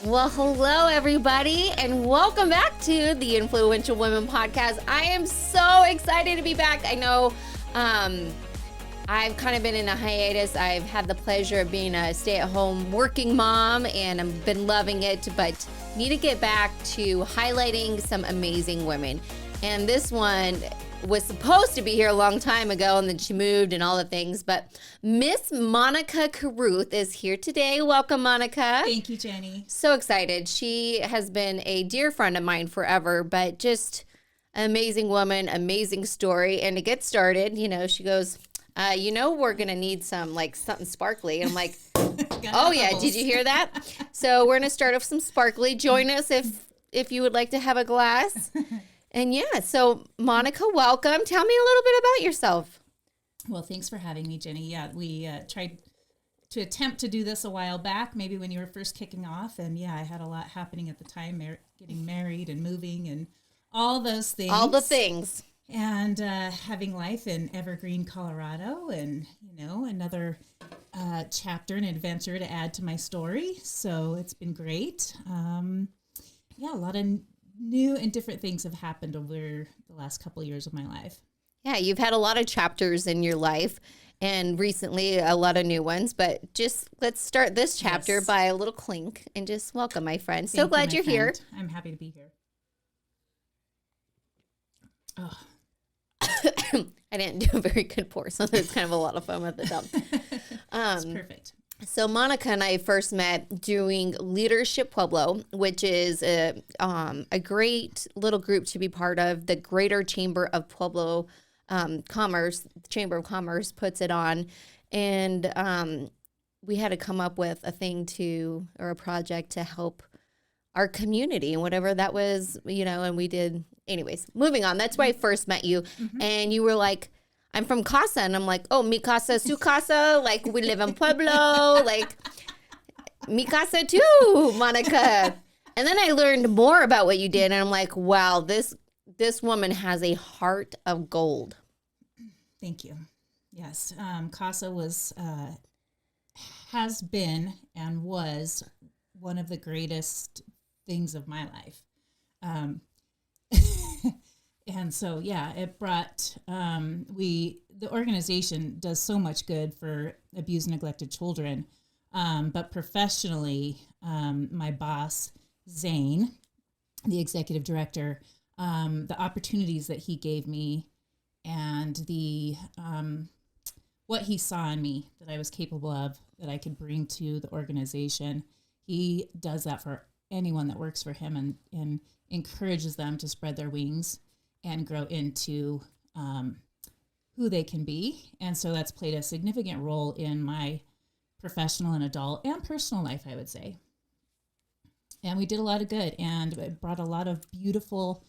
Well, hello, everybody, and welcome back to the Influential Women Podcast. I am so excited to be back. I know I've kind of been in a hiatus. I've had the pleasure of being a stay-at-home working mom, and I've been loving it, but need to get back to highlighting some amazing women. And this one was supposed to be here a long time ago, and then she moved and all the things, but Miss Monica Carruth is here today. Welcome, Monica. Thank you, Jenny. So excited. She has been a dear friend of mine forever, but just an amazing woman, amazing story. And to get started, she goes, we're going to need something sparkly. And I'm like, oh yeah, did you hear that? So we're going to start off some sparkly. Join us if you would like to have a glass. And yeah, so Monica, welcome. Tell me a little bit about yourself. Well, thanks for having me, Jenny. Yeah, we tried to attempt to do this a while back, maybe when you were first kicking off. And yeah, I had a lot happening at the time, getting married and moving and all those things. All the things. And having life in Evergreen, Colorado, and, another chapter and adventure to add to my story. So it's been great. A lot of new and different things have happened over the last couple of years of my life. Yeah, you've had a lot of chapters in your life, and recently a lot of new ones, but just let's start this chapter by a little clink and just welcome my friend. So glad you're here. I'm happy to be here. Oh. I didn't do a very good pour, so there's kind of a lot of foam at the top. That's perfect. So Monica and I first met doing Leadership Pueblo, which is a great little group to be part of. The Greater Chamber of Pueblo Commerce, Chamber of Commerce puts it on. And we had to come up with a project to help our community and whatever that was, and we did. Anyways, moving on. That's where I first met you. Mm-hmm. And you were like, I'm from Casa. And I'm like, oh, mi casa, su casa. Like, we live in Pueblo. Like, mi casa too, Monica. And then I learned more about what you did. And I'm like, wow, this woman has a heart of gold. Thank you. Yes. Casa has been and was one of the greatest things of my life. And so, yeah, it brought, the organization does so much good for abused and neglected children. But professionally, my boss, Zane, the executive director, the opportunities that he gave me and the, what he saw in me that I was capable of, that I could bring to the organization, he does that for anyone that works for him and encourages them to spread their wings and grow into who they can be. And so that's played a significant role in my professional and adult and personal life, I would say. And we did a lot of good, and it brought a lot of beautiful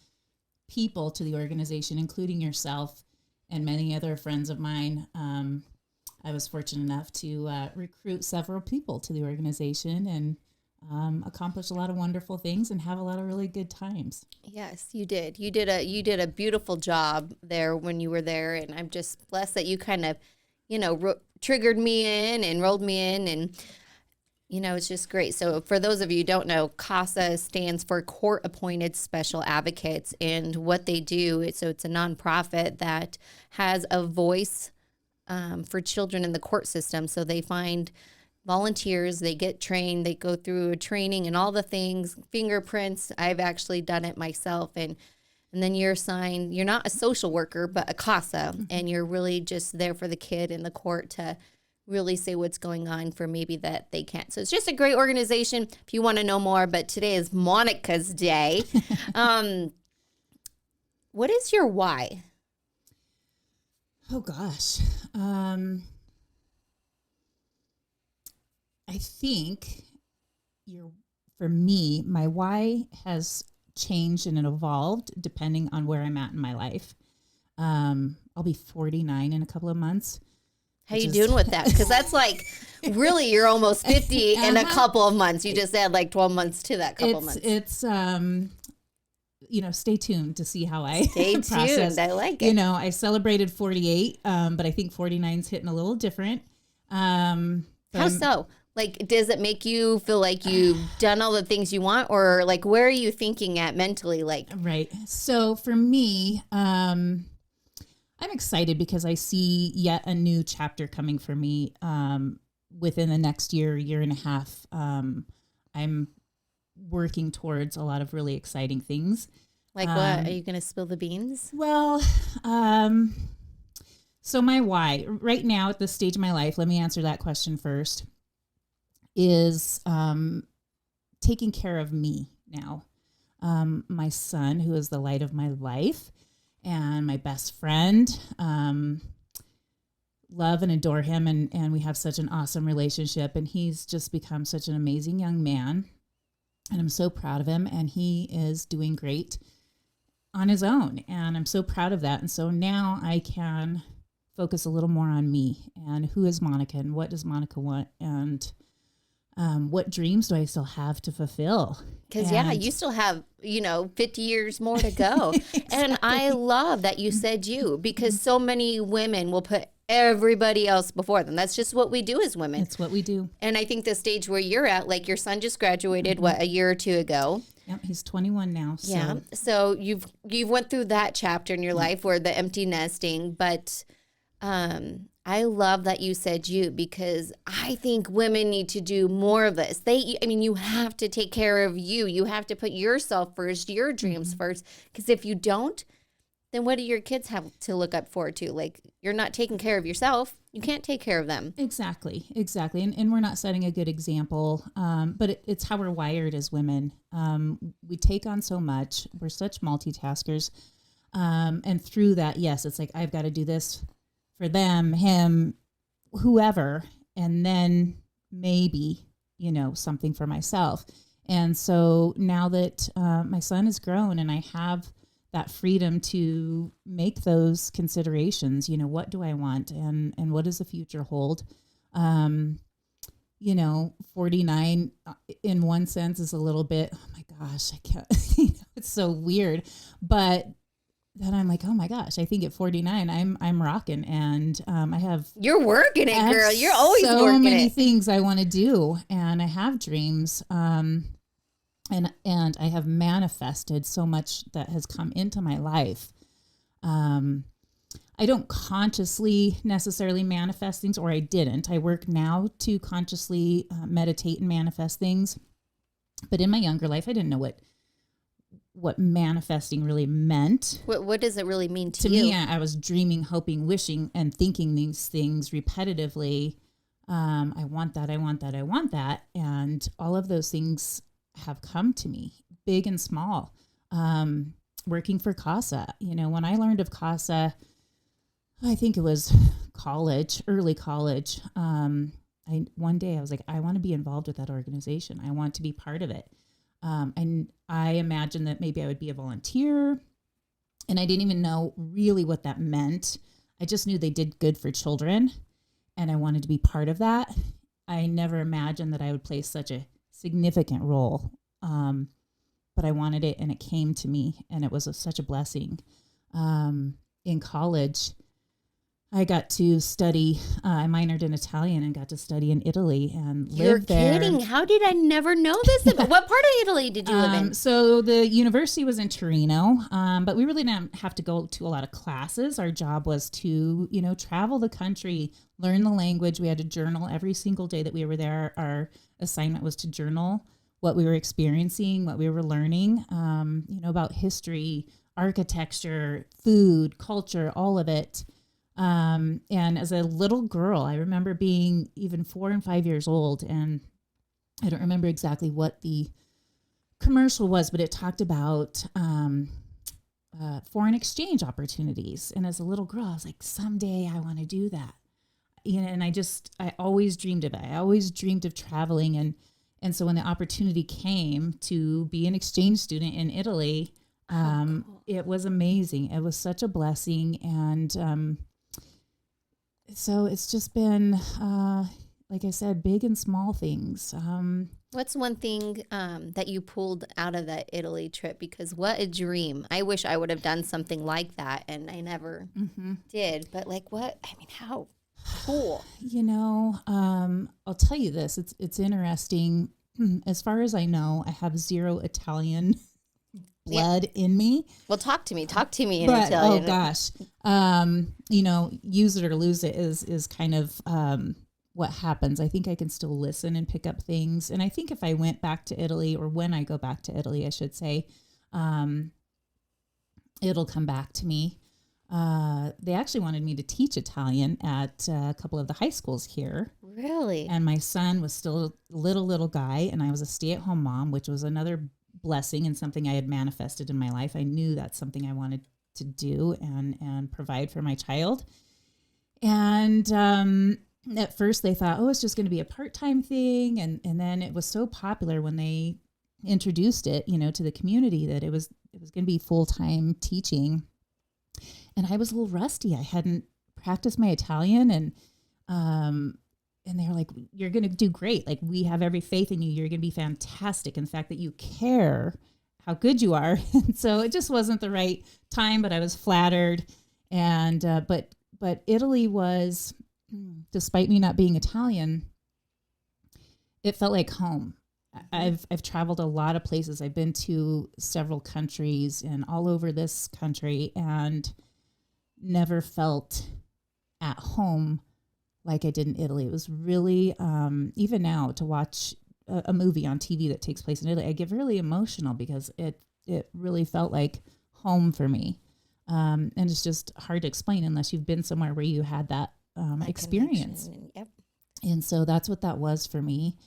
people to the organization, including yourself and many other friends of mine. I was fortunate enough to recruit several people to the organization and accomplish a lot of wonderful things and have a lot of really good times. Yes, you did. You did a beautiful job there when you were there, and I'm just blessed that you kind of, triggered me in and rolled me in, and it's just great. So for those of you who don't know, CASA stands for Court Appointed Special Advocates, and what they do it's a nonprofit that has a voice for children in the court system. So they find volunteers, they get trained, they go through a training and all the things, fingerprints. I've actually done it myself. And then you're assigned, you're not a social worker, but a CASA, mm-hmm. and you're really just there for the kid in the court to really say what's going on for maybe that they can't. So it's just a great organization if you want to know more, but today is Monica's day. What is your why? Oh gosh. I think for me, my why has changed and evolved depending on where I'm at in my life. I'll be 49 in a couple of months. How you doing with that? Because that's like, really, you're almost 50 in a couple of months. You just add like 12 months to that couple months. It's, stay tuned to see how I Stay process. Tuned. I like it. I celebrated 48, but I think 49's hitting a little different. How so? Like, does it make you feel like you've done all the things you want, or like, where are you thinking at mentally? Like, Right. So for me, I'm excited because I see yet a new chapter coming for me within the next year and a half. I'm working towards a lot of really exciting things. like what? Are you going to spill the beans? Well, so my why right now at this stage of my life, let me answer that question first, is taking care of me now. My son, who is the light of my life and my best friend, love and adore him. And we have such an awesome relationship, and he's just become such an amazing young man. And I'm so proud of him, and he is doing great on his own. And I'm so proud of that. And so now I can focus a little more on me and who is Monica and what does Monica want, and what dreams do I still have to fulfill? Because, you still have, 50 years more to go. Exactly. And I love that you said you, because so many women will put everybody else before them. That's just what we do as women. It's what we do. And I think the stage where you're at, like your son just graduated, a year or two ago? Yep, he's 21 now. So. Yeah. So you've went through that chapter in your life where the empty nesting, but I love that you said you, because I think women need to do more of this. You have to take care of you. You have to put yourself first, your dreams first, because if you don't, then what do your kids have to look up forward to? Like, you're not taking care of yourself, you can't take care of them. Exactly. And we're not setting a good example, but it's how we're wired as women. We take on so much. We're such multitaskers. And through that, yes, it's like, I've got to do this for them, him, whoever, and then maybe, something for myself. And so now that my son is grown and I have that freedom to make those considerations, what do I want, and what does the future hold? 49 in one sense is a little bit, oh my gosh, I can't, it's so weird. But then I'm like, oh my gosh, I think at 49, I'm rocking, and I have. You're working it, girl. You're always so working many it. things I want to do, and I have dreams, and I have manifested so much that has come into my life. I don't consciously necessarily manifest things, or I didn't. I work now to consciously meditate and manifest things, but in my younger life, I didn't know what manifesting really meant. What does it really mean to you? To me, I was dreaming, hoping, wishing, and thinking these things repetitively. I want that, I want that, I want that. And all of those things have come to me, big and small. Working for CASA, when I learned of CASA, I think it was early college. One day I was like, I want to be involved with that organization. I want to be part of it. And I imagined that maybe I would be a volunteer, and I didn't even know really what that meant. I just knew they did good for children, and I wanted to be part of that. I never imagined that I would play such a significant role, but I wanted it, and it came to me, and it was such a blessing. In college, I got to study, I minored in Italian and got to study in Italy and live there. You're kidding. How did I never know this? What part of Italy did you live in? So the university was in Torino, but we really didn't have to go to a lot of classes. Our job was to, travel the country, learn the language. We had to journal every single day that we were there. Our assignment was to journal what we were experiencing, what we were learning, about history, architecture, food, culture, all of it. And as a little girl, I remember being even 4 and 5 years old, and I don't remember exactly what the commercial was, but it talked about foreign exchange opportunities. And as a little girl, I was like, someday I want to do that. And I always dreamed of it. I always dreamed of traveling. And so when the opportunity came to be an exchange student in Italy, cool. It was amazing. It was such a blessing. And, so it's just been, like I said, big and small things. What's one thing that you pulled out of that Italy trip? Because what a dream. I wish I would have done something like that, and I never did. But like what? How? Cool. I'll tell you this. It's interesting. As far as I know, I have zero Italian blood in me. Well, talk to me in But Italian. oh gosh, use it or lose it is kind of what happens. I think I can still listen and pick up things, and I think if I went back to Italy, or when I go back to Italy, I should say, it'll come back to me. They actually wanted me to teach Italian at a couple of the high schools here. Really? And my son was still a little guy, and I was a stay-at-home mom, which was another blessing and something I had manifested in my life. I knew that's something I wanted to do and provide for my child. And at first they thought, oh, it's just going to be a part-time thing. And then it was so popular when they introduced it, to the community, that it was going to be full-time teaching. And I was a little rusty. I hadn't practiced my Italian, and they were like, you're going to do great. Like, we have every faith in you. You're going to be fantastic. In the fact that you care how good you are. And so it just wasn't the right time, but I was flattered. And, but Italy was, despite me not being Italian, it felt like home. I've traveled a lot of places. I've been to several countries and all over this country, and never felt at home like I did in Italy. It was really, even now, to watch a movie on TV that takes place in Italy, I get really emotional because it really felt like home for me. And it's just hard to explain unless you've been somewhere where you had that experience. Yep. And so that's what that was for me.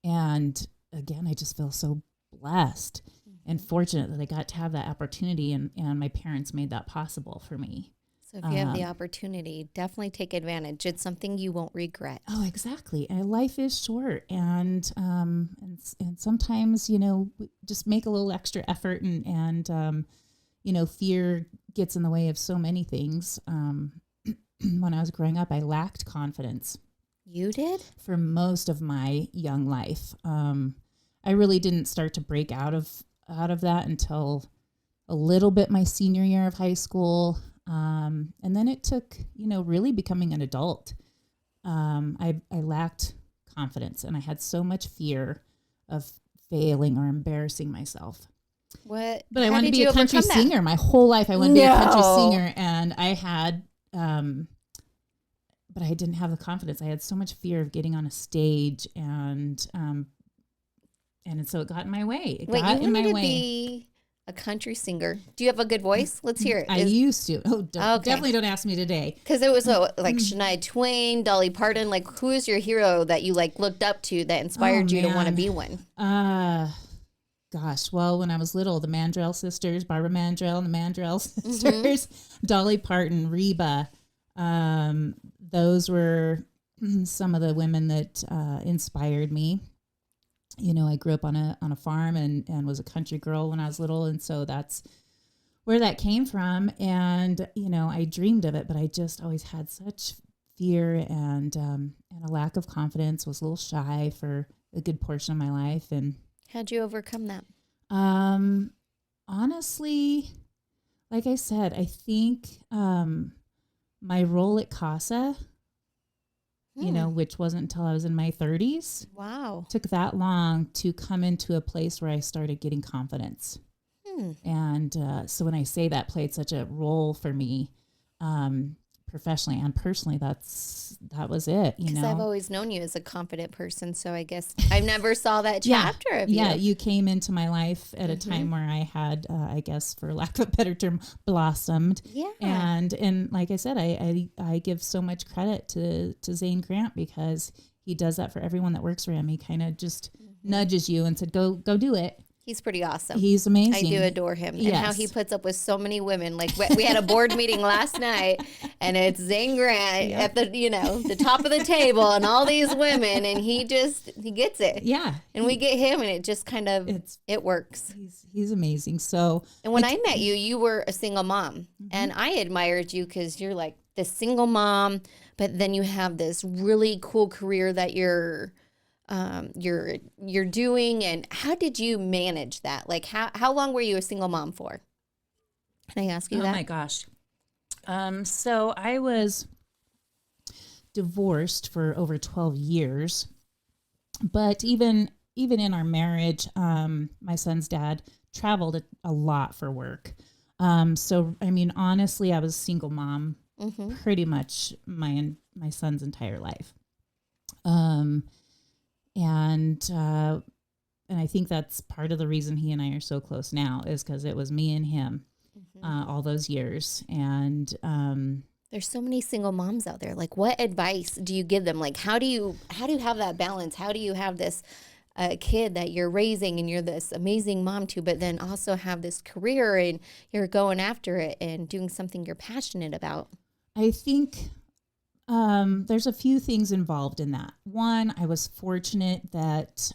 And again, I just feel so blessed and fortunate that I got to have that opportunity, and my parents made that possible for me. So if you have the opportunity, definitely take advantage. It's something you won't regret. Oh, exactly. And life is short, and sometimes, just make a little extra effort, and fear gets in the way of so many things. When I was growing up, I lacked confidence. You did? For most of my young life. I really didn't start to break out of that until a little bit my senior year of high school. And then it took, really becoming an adult. I lacked confidence, and I had so much fear of failing or embarrassing myself. What? But I wanted to be a country singer. My whole life I wanted to be a country singer, and I had, but I didn't have the confidence. I had so much fear of getting on a stage, and so it got in my way. It got in my way. You wanted to be a country singer. Do you have a good voice? Let's hear it. I used to. Oh, definitely don't ask me today. Because it was like Shania Twain, Dolly Parton. Like, who is your hero that you looked up to that inspired you to want to be one? Gosh, well, when I was little, the Mandrell sisters, Barbara Mandrell and the Mandrell sisters, Dolly Parton, Reba. Those were some of the women that inspired me. I grew up on a farm and was a country girl when I was little, and so that's where that came from. And I dreamed of it, but I just always had such fear and a lack of confidence. Was a little shy for a good portion of my life. And how'd you overcome that? Honestly, like I said, I think my role at CASA, which wasn't until I was in my 30s. Wow. Took that long to come into a place where I started getting confidence. And so when I say that played such a role for me, professionally and personally, that was it. Because I've always known you as a confident person, so I guess I never saw that chapter of you. Yeah, you came into my life at a time where I had, I guess, for lack of a better term, blossomed. Yeah. And like I said, I give so much credit to Zane Grant, because he does that for everyone that works for him. He kind of just nudges you and said, go do it. He's pretty awesome. He's amazing. I do adore him. Yes. And how he puts up with so many women. Like, we had a board meeting last night, and it's Zane Grant at the, the top of the table, and all these women, and he gets it. Yeah. And we get him, and it just kind of, it works. He's amazing. So. And when I met you, you were a single mom, and I admired you because you're like the single mom, but then you have this really cool career that you're doing. And how did you manage that? Like, how long were you a single mom for? Can I ask you that? Oh my gosh. So I was divorced for over 12 years. But even in our marriage, my son's dad traveled a lot for work. So I mean, honestly, I was a single mom Mm-hmm. pretty much my son's entire life. Um, and I think that's part of the reason he and I are so close now, is because it was me and him Mm-hmm. all those years. And There's so many single moms out there. Like, what advice do you give them? Like, how do you have that balance? How do you have this kid that you're raising and you're this amazing mom to, but then also have this career and you're going after it and doing something you're passionate about? I think there's a few things involved in that. One, I was fortunate that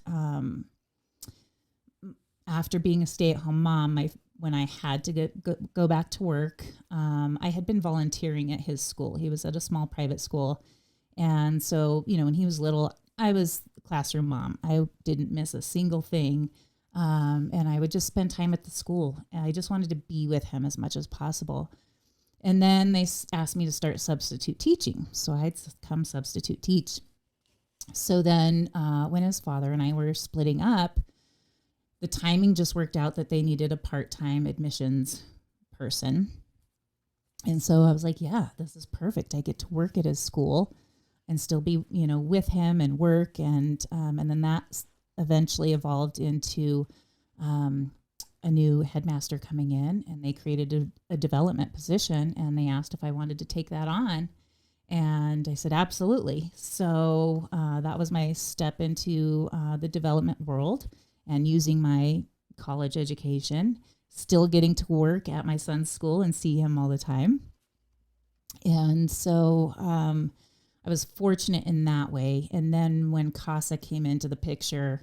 after being a stay-at-home mom, when I had to go back to work, I had been volunteering at his school. He was at a small private school. And so, when he was little, I was the classroom mom. I didn't miss a single thing. And I would just spend time at the school. And I just wanted to be with him as much as possible. And then they asked me to start substitute teaching. So I'd come substitute teach. So then when his father and I were splitting up, the timing just worked out that they needed a part-time admissions person. And so I was like, yeah, this is perfect. I get to work at his school and still be, with him and work. And then that eventually evolved into a new headmaster coming in, and they created a development position, and they asked if I wanted to take that on. And I said, absolutely. So that was my step into the development world, and using my college education, still getting to work at my son's school and see him all the time. And so I was fortunate in that way. And then when CASA came into the picture,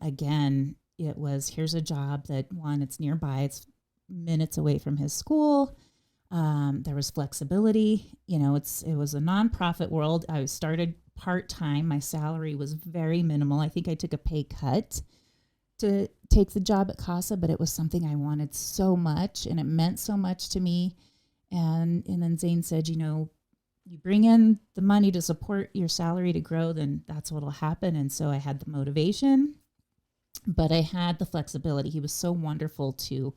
again, it was, here's a job that, one, it's nearby, it's minutes away from his school. There was flexibility. It was a nonprofit world. I started part-time. My salary was very minimal. I think I took a pay cut to take the job at CASA, but it was something I wanted so much, and it meant so much to me. And then Zane said, you bring in the money to support your salary to grow, then that's what'll happen. And so I had the motivation, but I had the flexibility. He was so wonderful to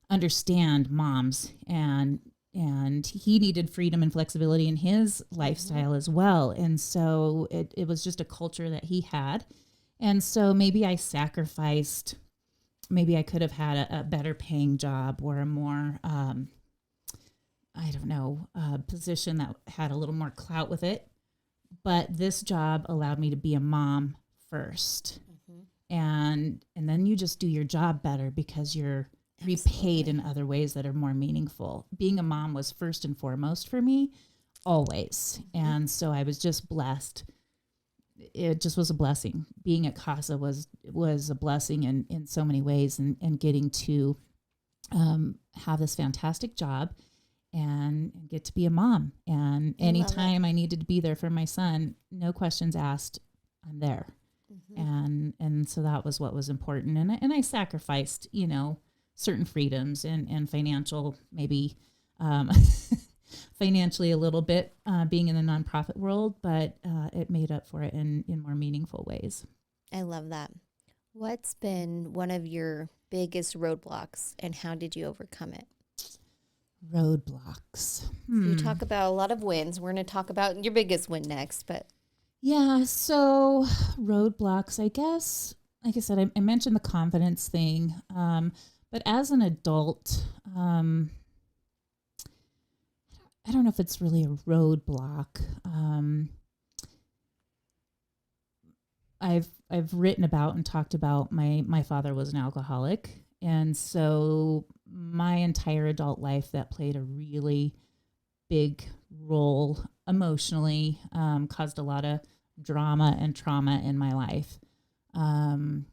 understand moms, and he needed freedom and flexibility in his lifestyle as well. And so it was just a culture that he had. And so maybe I sacrificed, maybe I could have had a better paying job, or a more, position that had a little more clout with it. But this job allowed me to be a mom first. Mm-hmm. And then you just do your job better because you're repaid in other ways that are more meaningful. Being a mom was first and foremost for me, always. Mm-hmm. And so I was just blessed. It just was a blessing. Being at CASA was a blessing in so many ways, and getting to have this fantastic job and get to be a mom. And anytime I needed to be there for my son, no questions asked, I'm there. Mm-hmm. And so that was what was important. And I sacrificed, certain freedoms and financial, maybe financially a little bit, being in the nonprofit world, but it made up for it in more meaningful ways. I love that. What's been one of your biggest roadblocks, and how did you overcome it? Roadblocks. You talk about a lot of wins. We're going to talk about your biggest win next, but yeah, so roadblocks, I guess, like I said, I mentioned the confidence thing, but as an adult, I don't know if it's really a roadblock. I've written about and talked about my father was an alcoholic, and so my entire adult life that played a really big role emotionally, caused a lot of drama and trauma in my life, and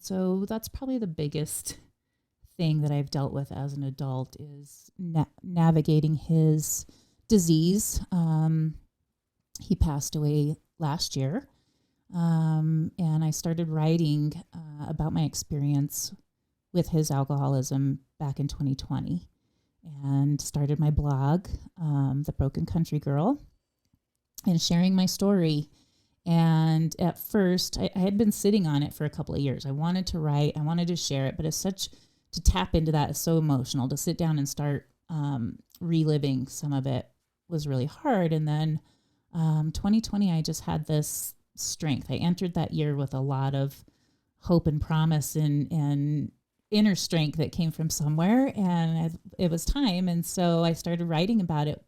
so that's probably the biggest thing that I've dealt with as an adult is navigating his disease. He passed away last year, and I started writing about my experience with his alcoholism back in 2020. and started my blog, The Broken Country Girl, and sharing my story. And at first, I had been sitting on it for a couple of years. I wanted to write, I wanted to share it, but to tap into that is so emotional. To sit down and start reliving some of it was really hard. And then 2020, I just had this strength. I entered that year with a lot of hope and promise and inner strength that came from somewhere. And it was time. And so I started writing about it.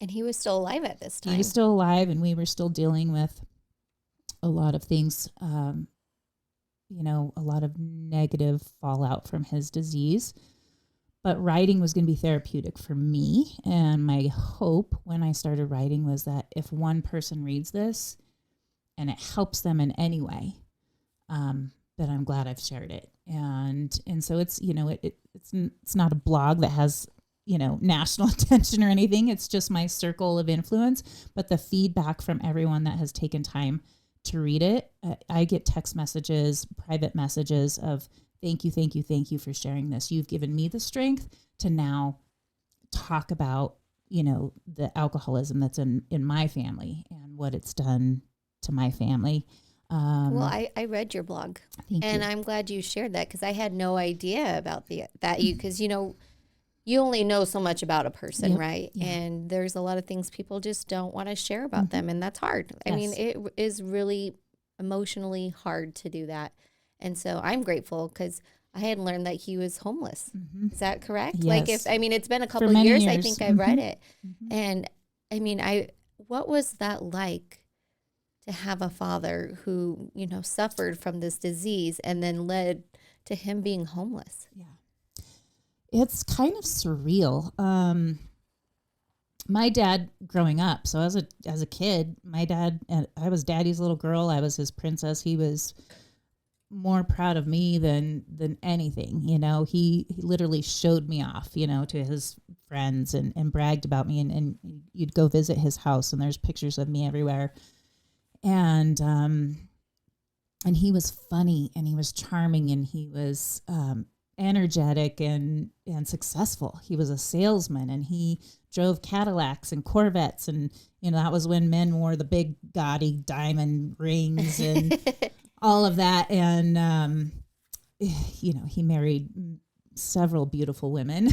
And he was still alive at this time. He was still alive, and we were still dealing with a lot of things, a lot of negative fallout from his disease. But writing was going to be therapeutic for me. And my hope when I started writing was that if one person reads this and it helps them in any way, then I'm glad I've shared it. And so it's, it's not a blog that has, national attention or anything. It's just my circle of influence. But the feedback from everyone that has taken time to read it, I get text messages, private messages of thank you for sharing this. You've given me the strength to now talk about, the alcoholism that's in my family and what it's done to my family. Well, I read your blog, and I'm glad you shared that, because I had no idea about because you only know so much about a person, Yep. right? Yeah. And there's a lot of things people just don't want to share about them, and that's hard. Yes. I mean, it is really emotionally hard to do that. And so I'm grateful, because I had learned that he was homeless. Mm-hmm. Is that correct? Yes. It's been a For couple of many years, I years. think I've read it. Mm-hmm. And I mean, what was that like to have a father who, suffered from this disease and then led to him being homeless? Yeah. It's kind of surreal. My dad growing up, so as a kid, my dad, I was daddy's little girl. I was his princess. He was more proud of me than anything. He literally showed me off, to his friends and bragged about me, and you'd go visit his house and there's pictures of me everywhere. And he was funny, and he was charming, and he was energetic and successful. He was a salesman, and he drove Cadillacs and Corvettes, and that was when men wore the big gaudy diamond rings and all of that. And he married several beautiful women.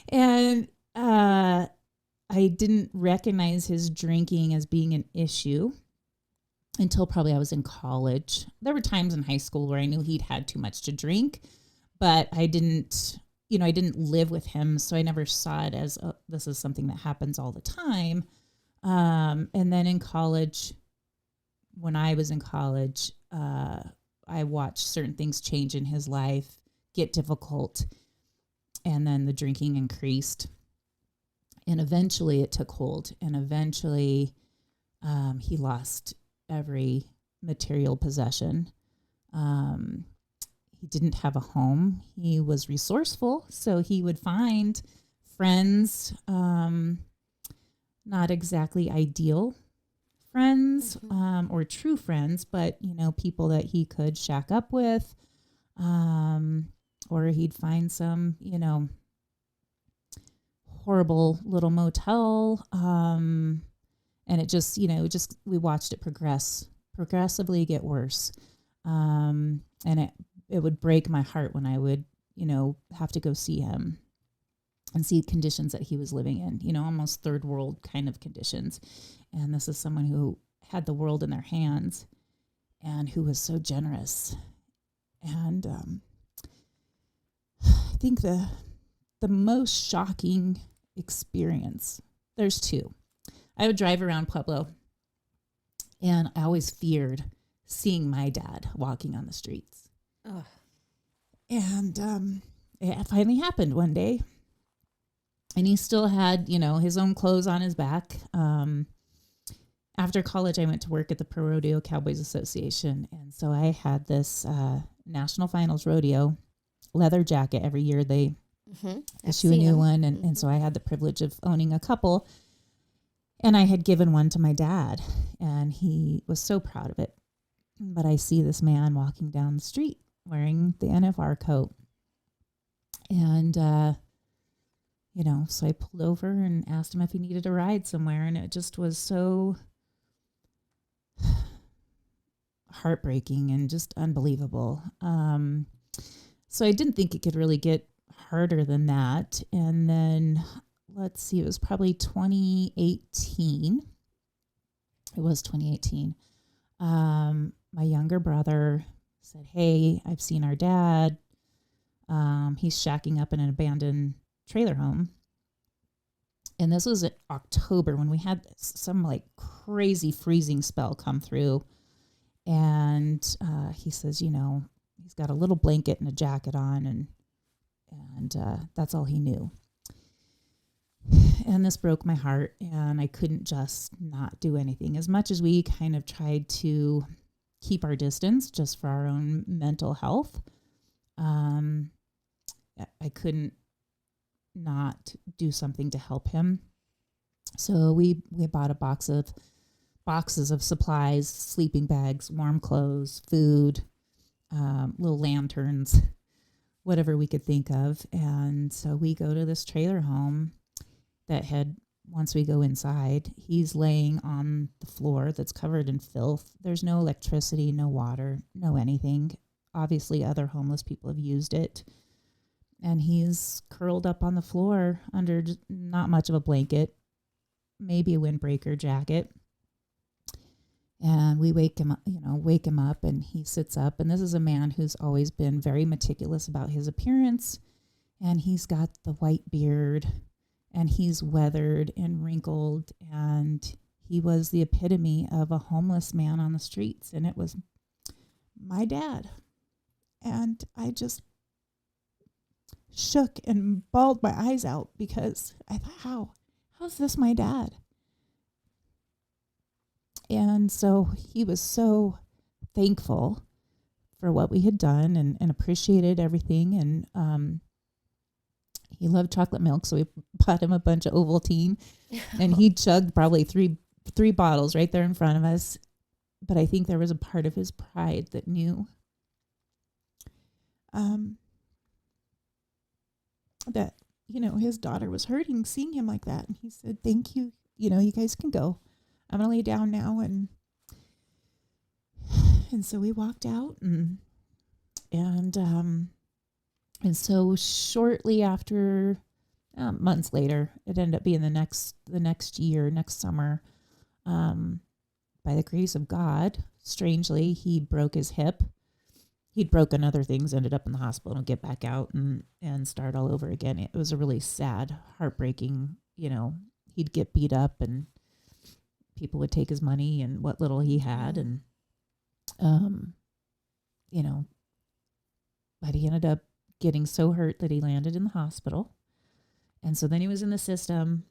and I didn't recognize his drinking as being an issue until probably I was in college. There were times in high school where I knew he'd had too much to drink, but I didn't live with him, so I never saw it as this is something that happens all the time. And then in college, when I was in college, I watched certain things change in his life, get difficult, and then the drinking increased. And eventually it took hold, and eventually he lost every material possession. He didn't have a home. He was resourceful, so he would find friends, not exactly ideal friends, or true friends, but, people that he could shack up with, or he'd find some, horrible little motel, and it just, we watched it progressively get worse. And it would break my heart when I would, have to go see him and see conditions that he was living in, almost third world kind of conditions. And this is someone who had the world in their hands and who was so generous. And I think the most shocking experience, there's two. I would drive around Pueblo, and I always feared seeing my dad walking on the streets. Oh. And it finally happened one day. And he still had, his own clothes on his back. After college, I went to work at the Pro Rodeo Cowboys Association. And so I had this National Finals Rodeo leather jacket. Every year they issue a new one. And so I had the privilege of owning a couple. And I had given one to my dad, and he was so proud of it. But I see this man walking down the street wearing the NFR coat. And So I pulled over and asked him if he needed a ride somewhere. And it just was so heartbreaking and just unbelievable. So I didn't think it could really get harder than that. And then, let's see, it was probably 2018. It was 2018. My younger brother said, "Hey, I've seen our dad. He's shacking up in an abandoned trailer home." And this was in October when we had some like crazy freezing spell come through. And he says, he's got a little blanket and a jacket on, and that's all he knew. And this broke my heart, and I couldn't just not do anything. As much as we kind of tried to keep our distance just for our own mental health, I couldn't not do something to help him. So we bought boxes of supplies, sleeping bags, warm clothes, food, little lanterns, whatever we could think of. And so we go to this trailer home that had, once we go inside, he's laying on the floor that's covered in filth. There's no electricity, no water, no anything. Obviously, other homeless people have used it. And he's curled up on the floor under not much of a blanket, maybe a windbreaker jacket. And we wake him up, and he sits up. And this is a man who's always been very meticulous about his appearance. And he's got the white beard, and he's weathered and wrinkled. And he was the epitome of a homeless man on the streets. And it was my dad. And I just shook and bawled my eyes out because I thought, how's this my dad? And so he was so thankful for what we had done and appreciated everything. And he loved chocolate milk, so we bought him a bunch of Ovaltine, and he chugged probably three bottles right there in front of us. But I think there was a part of his pride that knew that, his daughter was hurting seeing him like that. And he said, "Thank you. You guys can go. I'm going to lay down now." And so we walked out and so shortly after, months later, it ended up being the next summer, by the grace of God, strangely, he broke his hip. He'd broken other things, ended up in the hospital, and get back out and start all over again. It was a really sad, heartbreaking, he'd get beat up and people would take his money and what little he had. And, but he ended up getting so hurt that he landed in the hospital. And so then he was in the system,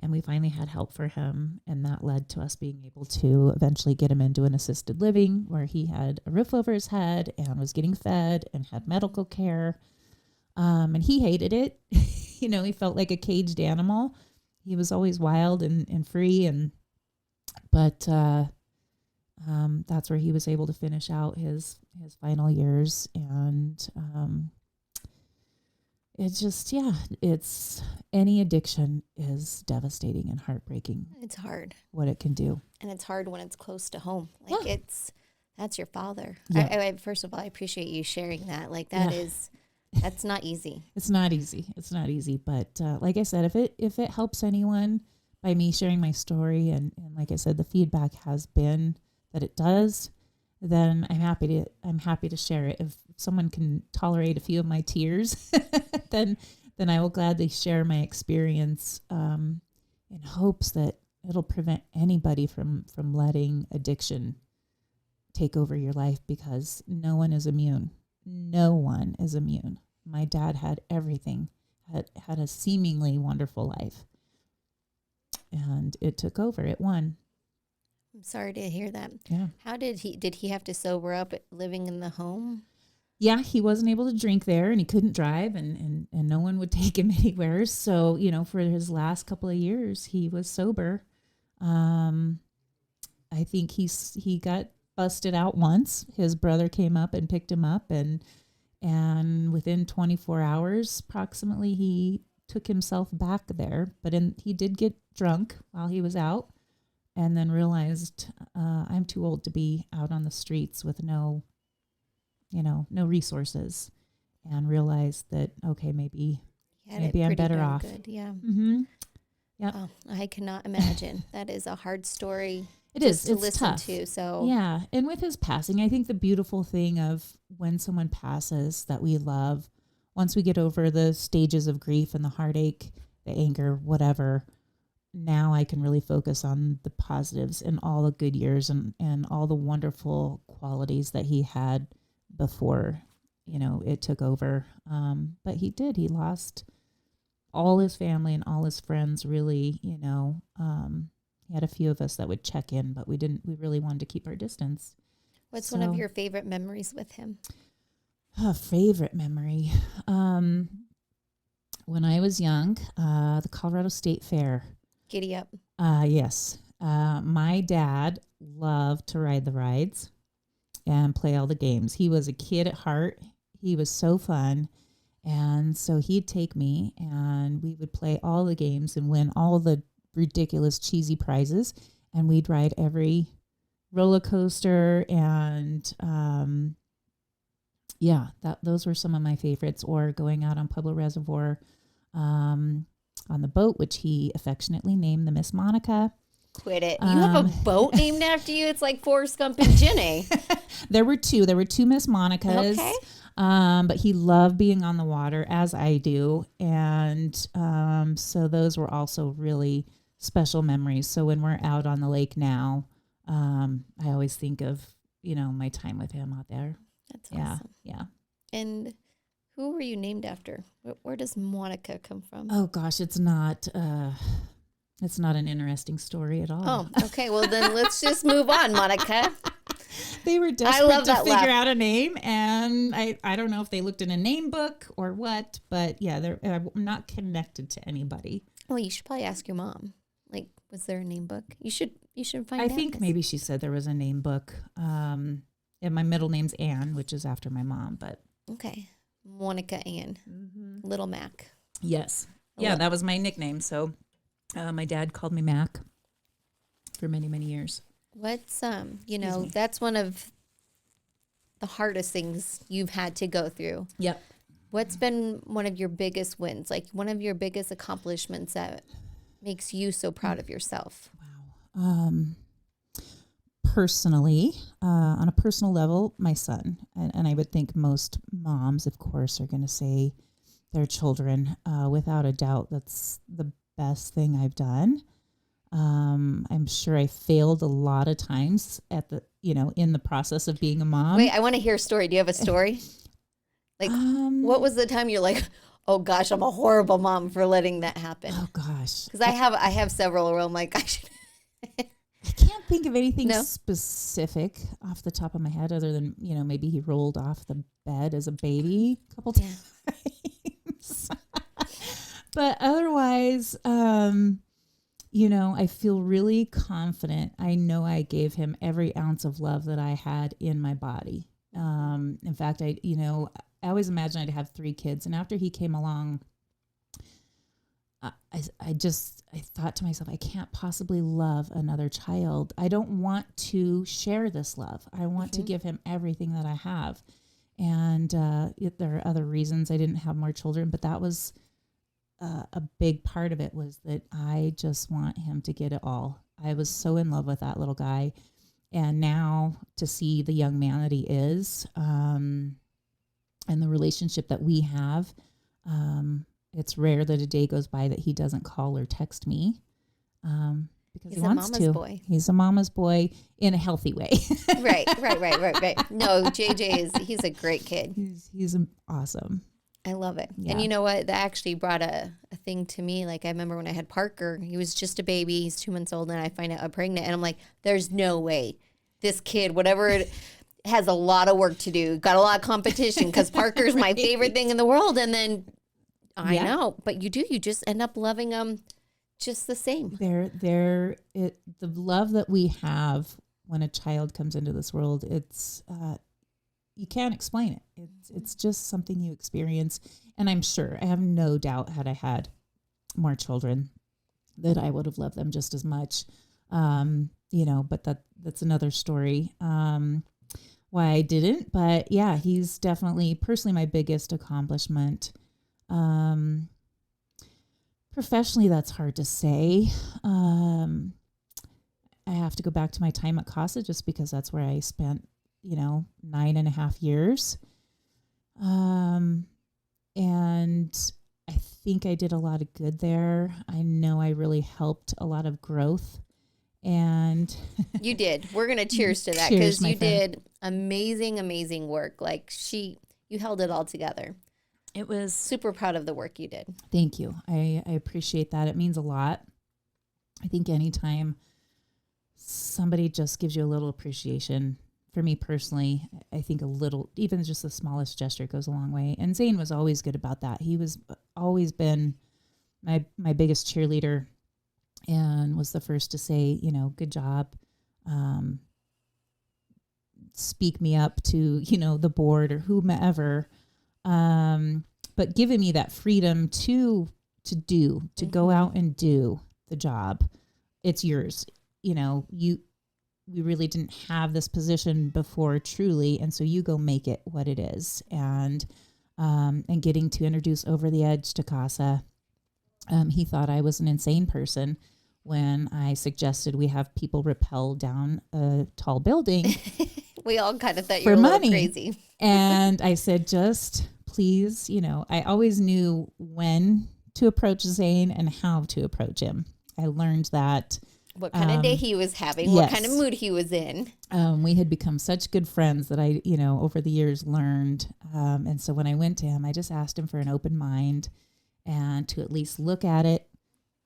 and we finally had help for him. And that led to us being able to eventually get him into an assisted living where he had a roof over his head and was getting fed and had medical care. And he hated it. He felt like a caged animal. He was always wild and free. But that's where he was able to finish out his final years. And it's any addiction is devastating and heartbreaking. It's hard. What it can do. And it's hard when it's close to home. That's your father. Yeah. I first of all, I appreciate you sharing that. That's not easy. It's not easy. But like I said, if it helps anyone by me sharing my story, and like I said, the feedback has been that it does, then I'm happy to share it. If someone can tolerate a few of my tears, then I will gladly share my experience, in hopes that it'll prevent anybody from letting addiction take over your life, because no one is immune. No one is immune. My dad had everything, had a seemingly wonderful life, and it took over. It won. I'm sorry to hear that. Yeah. How did he have to sober up living in the home? Yeah, he wasn't able to drink there, and he couldn't drive, and no one would take him anywhere. So, for his last couple of years, he was sober. I think he got busted out once. His brother came up and picked him up, and within 24 hours, approximately, he took himself back there, but he did get drunk while he was out, and then realized I'm too old to be out on the streets with no resources, and realized that, okay, maybe I'm better off. Good. Yeah. Mm-hmm. Yeah. Oh, I cannot imagine. That is a hard story. It's to listen tough. to. So yeah, and with his passing, I think the beautiful thing of when someone passes that we love, once we get over the stages of grief and the heartache, the anger, whatever, now I can really focus on the positives and all the good years and all the wonderful qualities that he had before, it took over. But he lost all his family and all his friends, really, he had a few of us that would check in, but we really wanted to keep our distance. What's one of your favorite memories with him? A favorite memory. When I was young, the Colorado State Fair. Giddy up. Yes. My dad loved to ride the rides and play all the games. He was a kid at heart. He was so fun. And so he'd take me and we would play all the games and win all the ridiculous cheesy prizes, and we'd ride every roller coaster, and those were some of my favorites. Or going out on Pueblo Reservoir on the boat, which he affectionately named the Miss Monica. Quit it. You have a boat named after you? It's like Forrest Gump and Ginny. There were two Miss Monicas. Okay. But he loved being on the water, as I do. And so those were also really special memories. So when we're out on the lake now, I always think of, my time with him out there. That's awesome. Yeah. And who were you named after? Where does Monica come from? Oh gosh, it's not an interesting story at all. Oh, okay. Well, then let's just move on, Monica. They were desperate to figure out a name, and I don't know if they looked in a name book or what, but yeah, I'm not connected to anybody. Well, you should probably ask your mom. Like, was there a name book? You should find I out. I think maybe she said there was a name book. And my middle name's Ann, which is after my mom, but. Okay. Monica Ann. Mm-hmm. Little Mac. Yes. Yeah, that was my nickname. So my dad called me Mac for many, many years. What's, that's one of the hardest things you've had to go through. Yep. What's been one of your biggest wins, like one of your biggest accomplishments that makes you so proud of yourself? Wow. Personally, on a personal level, my son, and I would think most moms, of course, are going to say their children. Without a doubt, that's the best thing I've done. I'm sure I failed a lot of times in the process of being a mom. Wait, I want to hear a story. Do you have a story? Like, what was the time you're like, oh gosh, I'm a horrible mom for letting that happen? Oh gosh. Because I have several where I'm like, I can't think of anything specific off the top of my head other than, maybe he rolled off the bed as a baby a couple times. But otherwise, I feel really confident. I know I gave him every ounce of love that I had in my body. In fact, I always imagined I'd have 3 kids. And after he came along, I thought to myself, I can't possibly love another child. I don't want to share this love. I want to give him everything that I have. And there are other reasons I didn't have more children, but that was a big part of it, was that I just want him to get it all. I was so in love with that little guy. And now to see the young man that he is, and the relationship that we have, it's rare that a day goes by that he doesn't call or text me, because he wants to. He's a mama's boy. He's a mama's boy in a healthy way. Right. No, he's a great kid. He's awesome. I love it. Yeah. And you know what? That actually brought a thing to me. Like, I remember when I had Parker, he was just a baby. He's 2 months old, and I find out I'm pregnant. And I'm like, there's no way this kid, whatever it has a lot of work to do, got a lot of competition, because Parker's my favorite thing in the world. And then I know, but you just end up loving them just the same. The love that we have when a child comes into this world, it's you can't explain it. It's just something you experience. And I'm sure, I have no doubt, had I had more children, that I would have loved them just as much. But that's another story. Why I didn't, but yeah, he's definitely personally my biggest accomplishment. Professionally, that's hard to say. I have to go back to my time at CASA just because that's where I spent, 9.5 years. And I think I did a lot of good there. I know I really helped a lot of growth. And you did. We're going to cheers to that because you did amazing, amazing work. Like you held it all together. It was super proud of the work you did. Thank you. I appreciate that. It means a lot. I think anytime somebody just gives you a little appreciation, for me personally, I think a little, even just the smallest gesture goes a long way. And Zane was always good about that. He was always been my biggest cheerleader and was the first to say, good job. Speak me up to, the board or whomever. But giving me that freedom to go out and do the job. It's yours. We really didn't have this position before truly. And so you go make it what it is. And getting to introduce Over the Edge to CASA. He thought I was an insane person when I suggested we have people rappel down a tall building. We all kind of thought you were a little crazy. And I said, just please, I always knew when to approach Zane and how to approach him. I learned that. What kind of day he was having, what kind of mood he was in. We had become such good friends that I, over the years learned. And so when I went to him, I just asked him for an open mind and to at least look at it.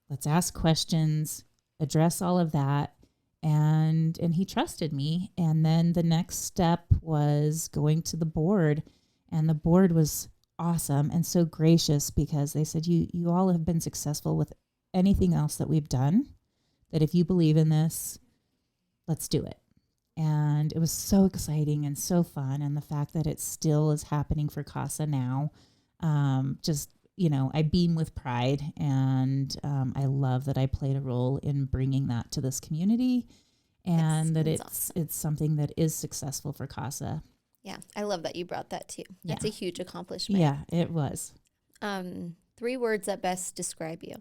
Let's ask questions, address all of that. And he trusted me. And then the next step was going to the board, and the board was awesome and so gracious because they said, you all have been successful with anything else that we've done, that if you believe in this, let's do it. And it was so exciting and so fun. And the fact that it still is happening for CASA now, I beam with pride, and I love that I played a role in bringing that to this community, and that it's awesome. It's something that is successful for CASA. Yeah, I love that you brought that too. That's a huge accomplishment. Yeah, it was. 3 words that best describe you.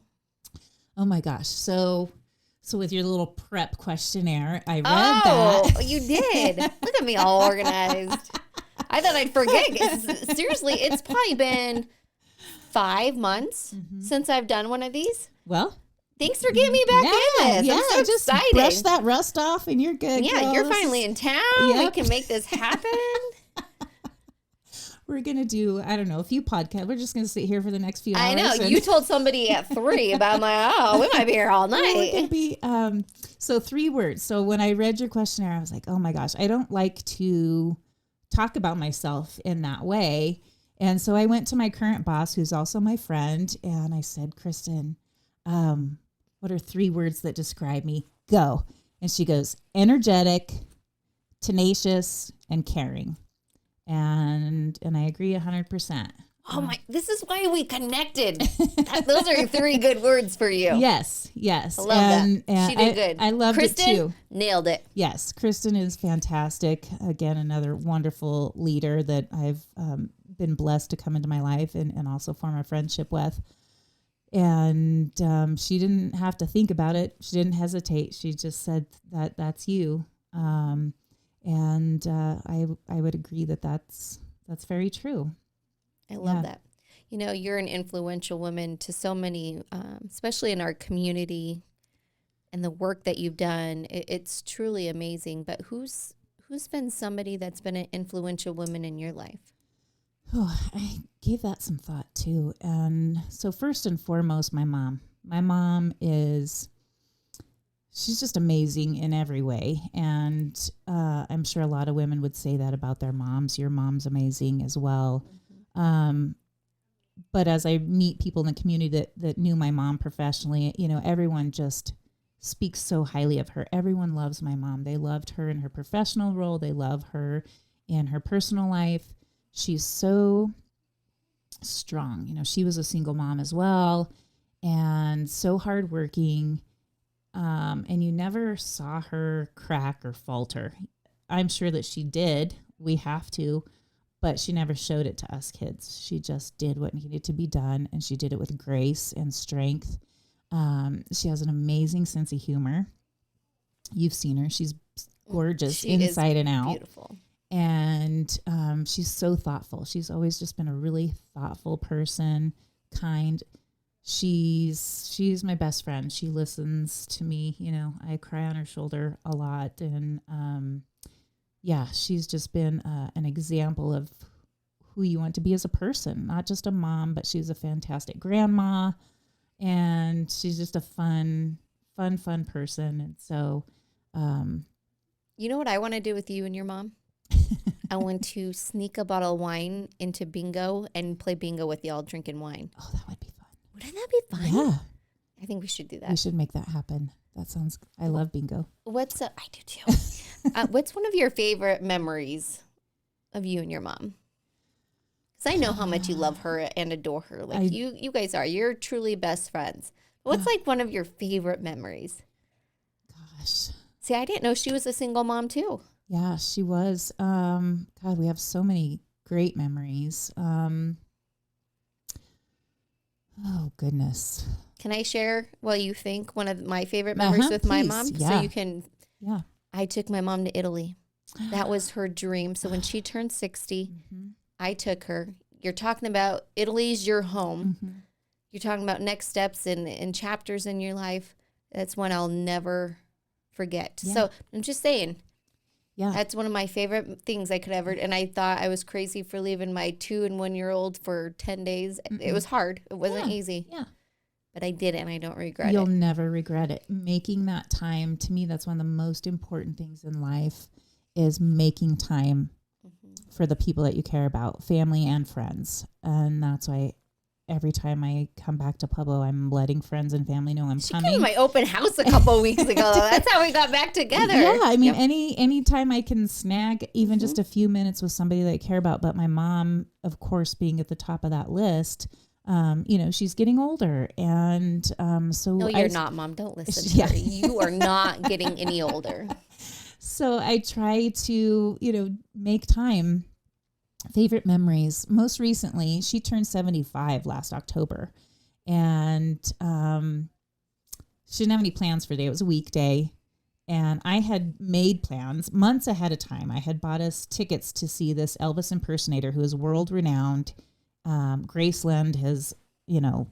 Oh my gosh. So with your little prep questionnaire, I read that. Oh, you did. Look at me all organized. I thought I'd forget. Seriously, it's probably been 5 months since I've done one of these. Well, thanks for getting me back in this. Yeah, I'm so just excited. Brush that rust off and you're good. Yeah, girl. You're finally in town. Yep. We can make this happen. We're going to do, I don't know, a few podcasts. We're just going to sit here for the next few hours. I know. You told somebody at 3 about we might be here all night. Well, it could be, so 3 words. So when I read your questionnaire, I was like, oh my gosh, I don't like to talk about myself in that way. And so I went to my current boss, who's also my friend, and I said, Kristen, what are 3 words that describe me? Go. And she goes, energetic, tenacious, and caring. And I agree 100%. Oh my, this is why we connected. Those are 3 good words for you. Yes. I love that. And she did good. I loved Kristen, it too. Nailed it. Yes. Kristen is fantastic. Again, another wonderful leader that I've been blessed to come into my life and also form a friendship with. And she didn't have to think about it. She didn't hesitate. She just said that's you. And I would agree that's very true. I love that. You're an influential woman to so many, especially in our community, and the work that you've done. It's truly amazing. But who's been somebody that's been an influential woman in your life? Oh, I gave that some thought too. And so first and foremost, my mom. My mom she's just amazing in every way. And I'm sure a lot of women would say that about their moms. Your mom's amazing as well. But as I meet people in the community that knew my mom professionally, everyone just speaks so highly of her. Everyone loves my mom. They loved her in her professional role. They love her in her personal life. She's so strong. She was a single mom as well. and so hardworking. And you never saw her crack or falter. I'm sure that she did. We have to, but she never showed it to us kids. She just did what needed to be done, and she did it with grace and strength. She has an amazing sense of humor. You've seen her. She's gorgeous She inside and out. Beautiful. And she's so thoughtful. She's always just been a really thoughtful person, kind. She's my best friend. She listens to me. You know, I cry on her shoulder a lot. And yeah, she's just been an example of who you want to be as a person, not just a mom, but she's a fantastic grandma. And she's just a fun person. And so, you know what I want to do with you and your mom? I want to sneak a bottle of wine into bingo and play bingo with y'all drinking wine. Oh, that would be fun. Wouldn't that be fun? Yeah. I think we should do that. We should make that happen. That sounds, I love bingo. I do too. What's one of your favorite memories of you and your mom? Because I know how much you love her and adore her. Like you guys are. You're truly best friends. What's like one of your favorite memories? Gosh. See, I didn't know she was a single mom too. Yeah, she was. God, we have so many great memories. Oh, goodness. Can I share what you think one of my favorite memories with my mom? Yeah. So you can. Yeah. I took my mom to Italy. That was her dream. So when she turned 60, I took her. You're talking about Italy's your home. You're talking about next steps and chapters in your life. That's one I'll never forget. Yeah. So I'm just saying. Yeah. That's one of my favorite things I could ever. And I thought I was crazy for leaving my 2 and 1 year old for 10 days. It was hard. It wasn't easy. Yeah. But I did it, and I don't regret You'll it. never regret it. Making that time, to me, that's one of the most important things in life, is making time for the people that you care about, family and friends. And that's why every time I come back to Pueblo, I'm letting friends and family know I'm She coming. came to my open house a couple of weeks ago. That's how we got back together. Yeah, I mean, any time I can snag even just a few minutes with somebody that I care about. But my mom, of course, being at the top of that list, you know, she's getting older, and so no, you're not, Mom. Don't listen to her. You are not getting any older. So I try to, you know, make time. Favorite memories. Most recently, she turned 75 last October, and she didn't have any plans for the day. It was a weekday, and I had made plans months ahead of time. I had bought us tickets to see this Elvis impersonator who is world renowned. Graceland has, you know,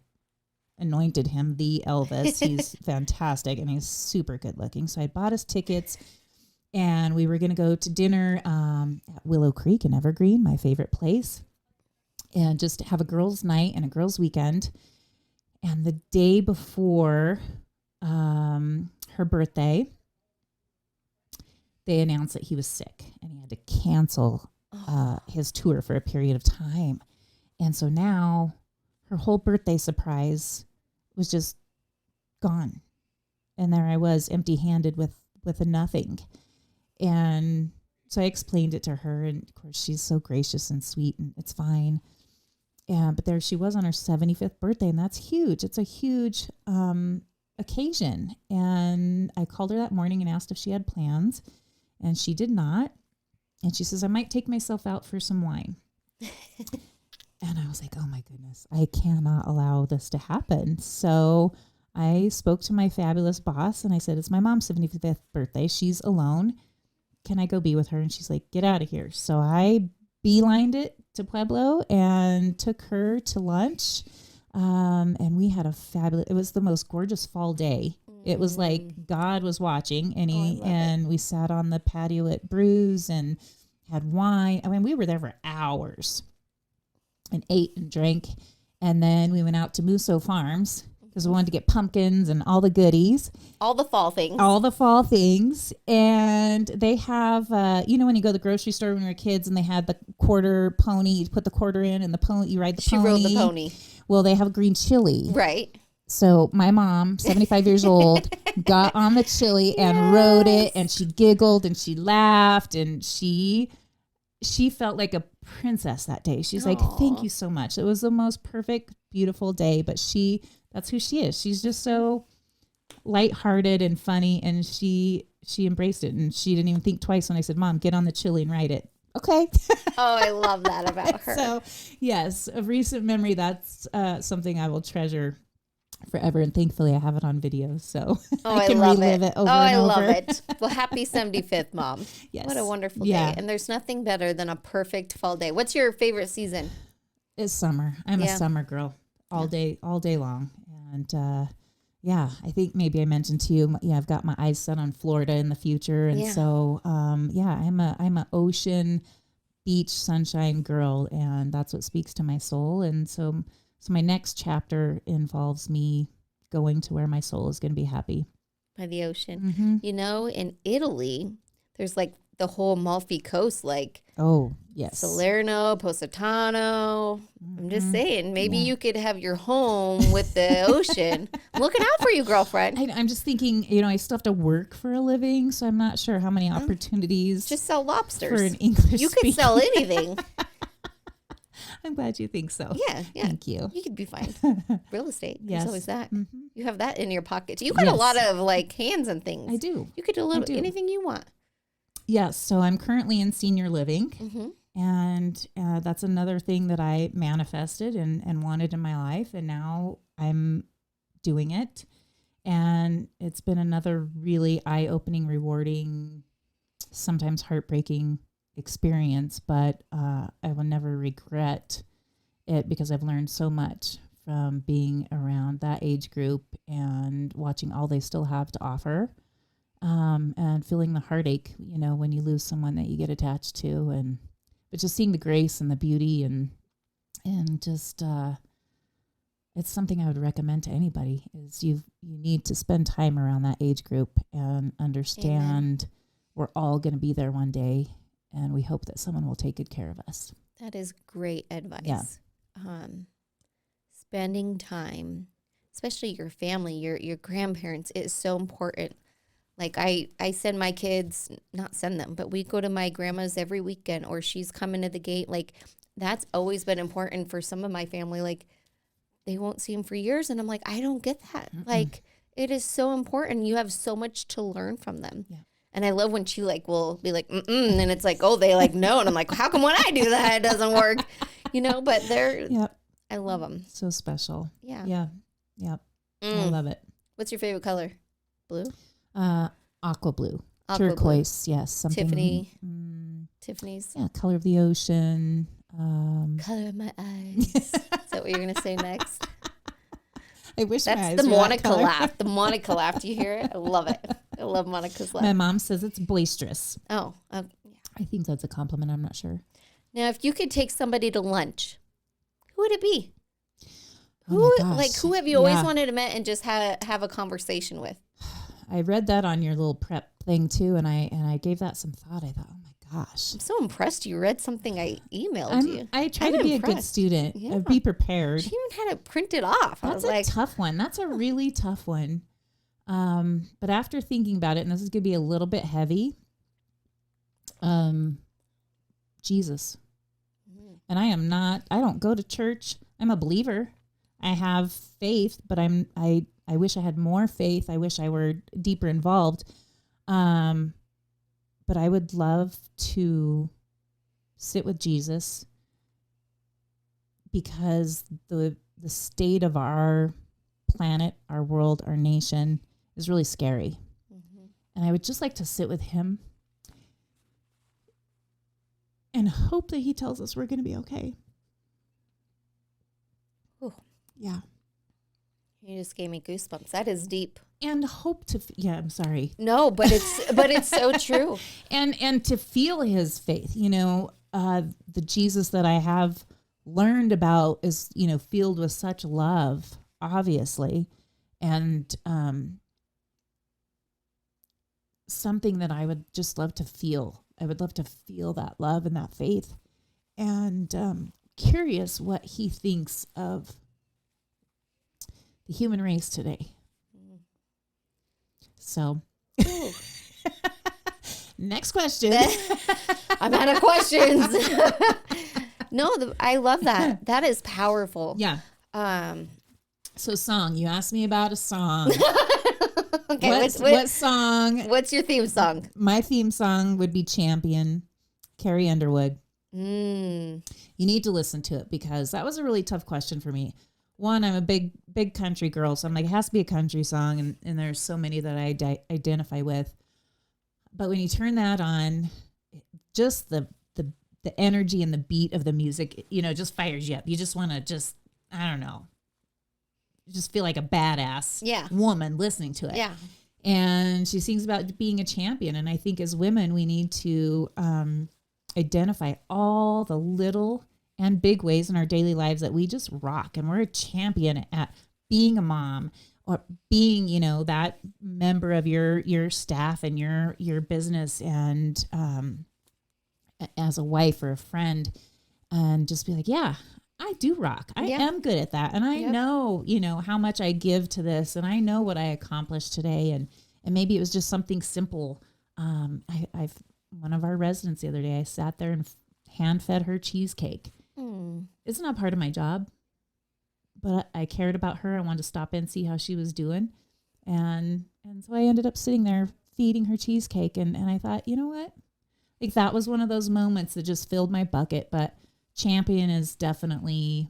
anointed him the Elvis. He's fantastic, and he's super good looking. So I bought us tickets. And we were going to go to dinner at Willow Creek in Evergreen, my favorite place, and just have a girls' night and a girls' weekend. And the day before her birthday, they announced that he was sick and he had to cancel his tour for a period of time. And so now her whole birthday surprise was just gone. And there I was, empty-handed with a nothing. And so I explained it to her, and of course she's so gracious and sweet, and it's fine. But there she was on her 75th birthday, and that's huge. It's a huge occasion. And I called her that morning and asked if she had plans, and she did not. And she says, I might take myself out for some wine. And I was like, oh my goodness, I cannot allow this to happen. So I spoke to my fabulous boss, and I said, it's my mom's 75th birthday. She's alone. Can I go be with her? And she's like, get out of here. So I beelined it to Pueblo and took her to lunch. And we had it was the most gorgeous fall day. It was like God was watching, and we sat on the patio at Brews and had wine. I mean, we were there for hours and ate and drank. And then we went out to Musso Farms, because we wanted to get pumpkins and all the goodies. All the fall things. And they have, you know, when you go to the grocery store when we were kids and they had the quarter pony, you put the quarter in and the pony, you ride the pony. She rode the pony. Well, they have a green chili. Right. So my mom, 75 years old, got on the chili and rode it, and she giggled and she laughed, and she felt like a princess that day. She's like, thank you so much. It was the most perfect, beautiful day. But that's who she is. She's just so lighthearted and funny, and she embraced it, and she didn't even think twice when I said, Mom, get on the chili and write it. Okay. Oh, I love that about her. So yes, a recent memory. That's something I will treasure forever. And thankfully I have it on video. So I can relive it over and over. I love it. Well, happy 75th, Mom. Yes. What a wonderful day. And there's nothing better than a perfect fall day. What's your favorite season? It's summer. I'm a summer girl all day long. And, I think maybe I mentioned to you, I've got my eyes set on Florida in the future. And so, I'm a ocean, beach, sunshine girl, and that's what speaks to my soul. And so my next chapter involves me going to where my soul is going to be happy. By the ocean. Mm-hmm. You know, in Italy, there's like the whole Amalfi Coast, like Salerno, Positano. I'm just saying, maybe you could have your home with the ocean. I'm looking out for you, girlfriend. I'm just thinking, I still have to work for a living, so I'm not sure how many opportunities. Just sell lobsters. For an English You could sell anything. I'm glad you think so. Yeah. Thank you. You could be fine. Real estate. Yes. There's always that. Mm-hmm. You have that in your pocket. You got a lot of like hands and things. I do. You could do anything you want. Yes. So I'm currently in senior living. Mm-hmm. And that's another thing that I manifested and wanted in my life. And now I'm doing it. And it's been another really eye-opening, rewarding, sometimes heartbreaking experience. But I will never regret it because I've learned so much from being around that age group and watching all they still have to offer. And feeling the heartache, when you lose someone that you get attached to, but just seeing the grace and the beauty and just, it's something I would recommend to anybody is you need to spend time around that age group and understand we're all going to be there one day. And we hope that someone will take good care of us. That is great advice. Yeah. Spending time, especially your family, your grandparents, is so important. Like I send my kids, not send them, but we go to my grandma's every weekend, or she's coming to the gate. Like that's always been important for some of my family. Like they won't see them for years. And I'm like, I don't get that. Mm-mm. Like it is so important. You have so much to learn from them. Yeah. And I love when she like will be like, mm-mm, and it's like, oh, they like no. And I'm like, how come when I do that, it doesn't work? But they're, I love them. So special. Yeah. Yeah. Yep. I love it. What's your favorite color? Blue? Aqua blue. Turquoise. Yes. Something. Tiffany. Tiffany's. Yeah. Color of the ocean. Color of my eyes. Is that what you're going to say next? I wish that's my eyes the were Monica that color. laugh. The Monica laugh. Do you hear it? I love it. I love Monica's laugh. My mom says it's boisterous. Oh, yeah. I think that's a compliment. I'm not sure. Now, if you could take somebody to lunch, who would it be? Oh my gosh. Who have you always wanted to meet and just have a conversation with? I read that on your little prep thing too, and I gave that some thought. I thought, oh my gosh, I'm so impressed. You read something I emailed you. I try to be a good student. Yeah. Be prepared. She even had it printed off. That's a tough one. That's a really tough one. But after thinking about it, and this is going to be a little bit heavy, Jesus. And I don't go to church. I'm a believer. I have faith, but I wish I had more faith. I wish I were deeper involved. But I would love to sit with Jesus because the state of our planet, our world, our nation is really scary. Mm-hmm. And I would just like to sit with him and hope that he tells us we're going to be okay. Ooh. Yeah. You just gave me goosebumps. That is deep. And hope to, I'm sorry. No, but it's so true. And to feel his faith, the Jesus that I have learned about is, filled with such love, obviously. And something that I would just love to feel. I would love to feel that love and that faith. And curious what he thinks of the human race today. So, next question. I'm out of questions. No, I love that. That is powerful. Yeah. So song, you asked me about a song. Okay, What song? what's your theme song? My theme song would be Champion, Carrie Underwood. Mm. You need to listen to it because that was a really tough question for me. One, I'm a big country girl, so I'm like, it has to be a country song, and there's so many that I identify with. But when you turn that on, just the energy and the beat of the music, just fires you up. You just want to I don't know, just feel like a badass woman listening to it. Yeah. And she sings about being a champion. And I think as women, we need to identify all the little and big ways in our daily lives that we just rock. And we're a champion at being a mom or being, that member of your staff and your business, and as a wife or a friend, and just be like, yeah, I do rock. I am good at that. And I know, how much I give to this, and I know what I accomplished today. And maybe it was just something simple. I've one of our residents the other day, I sat there and hand fed her cheesecake. It's not part of my job, but I cared about her. I wanted to stop in and see how she was doing. And so I ended up sitting there feeding her cheesecake. And I thought, you know what? Like, that was one of those moments that just filled my bucket. But champion is definitely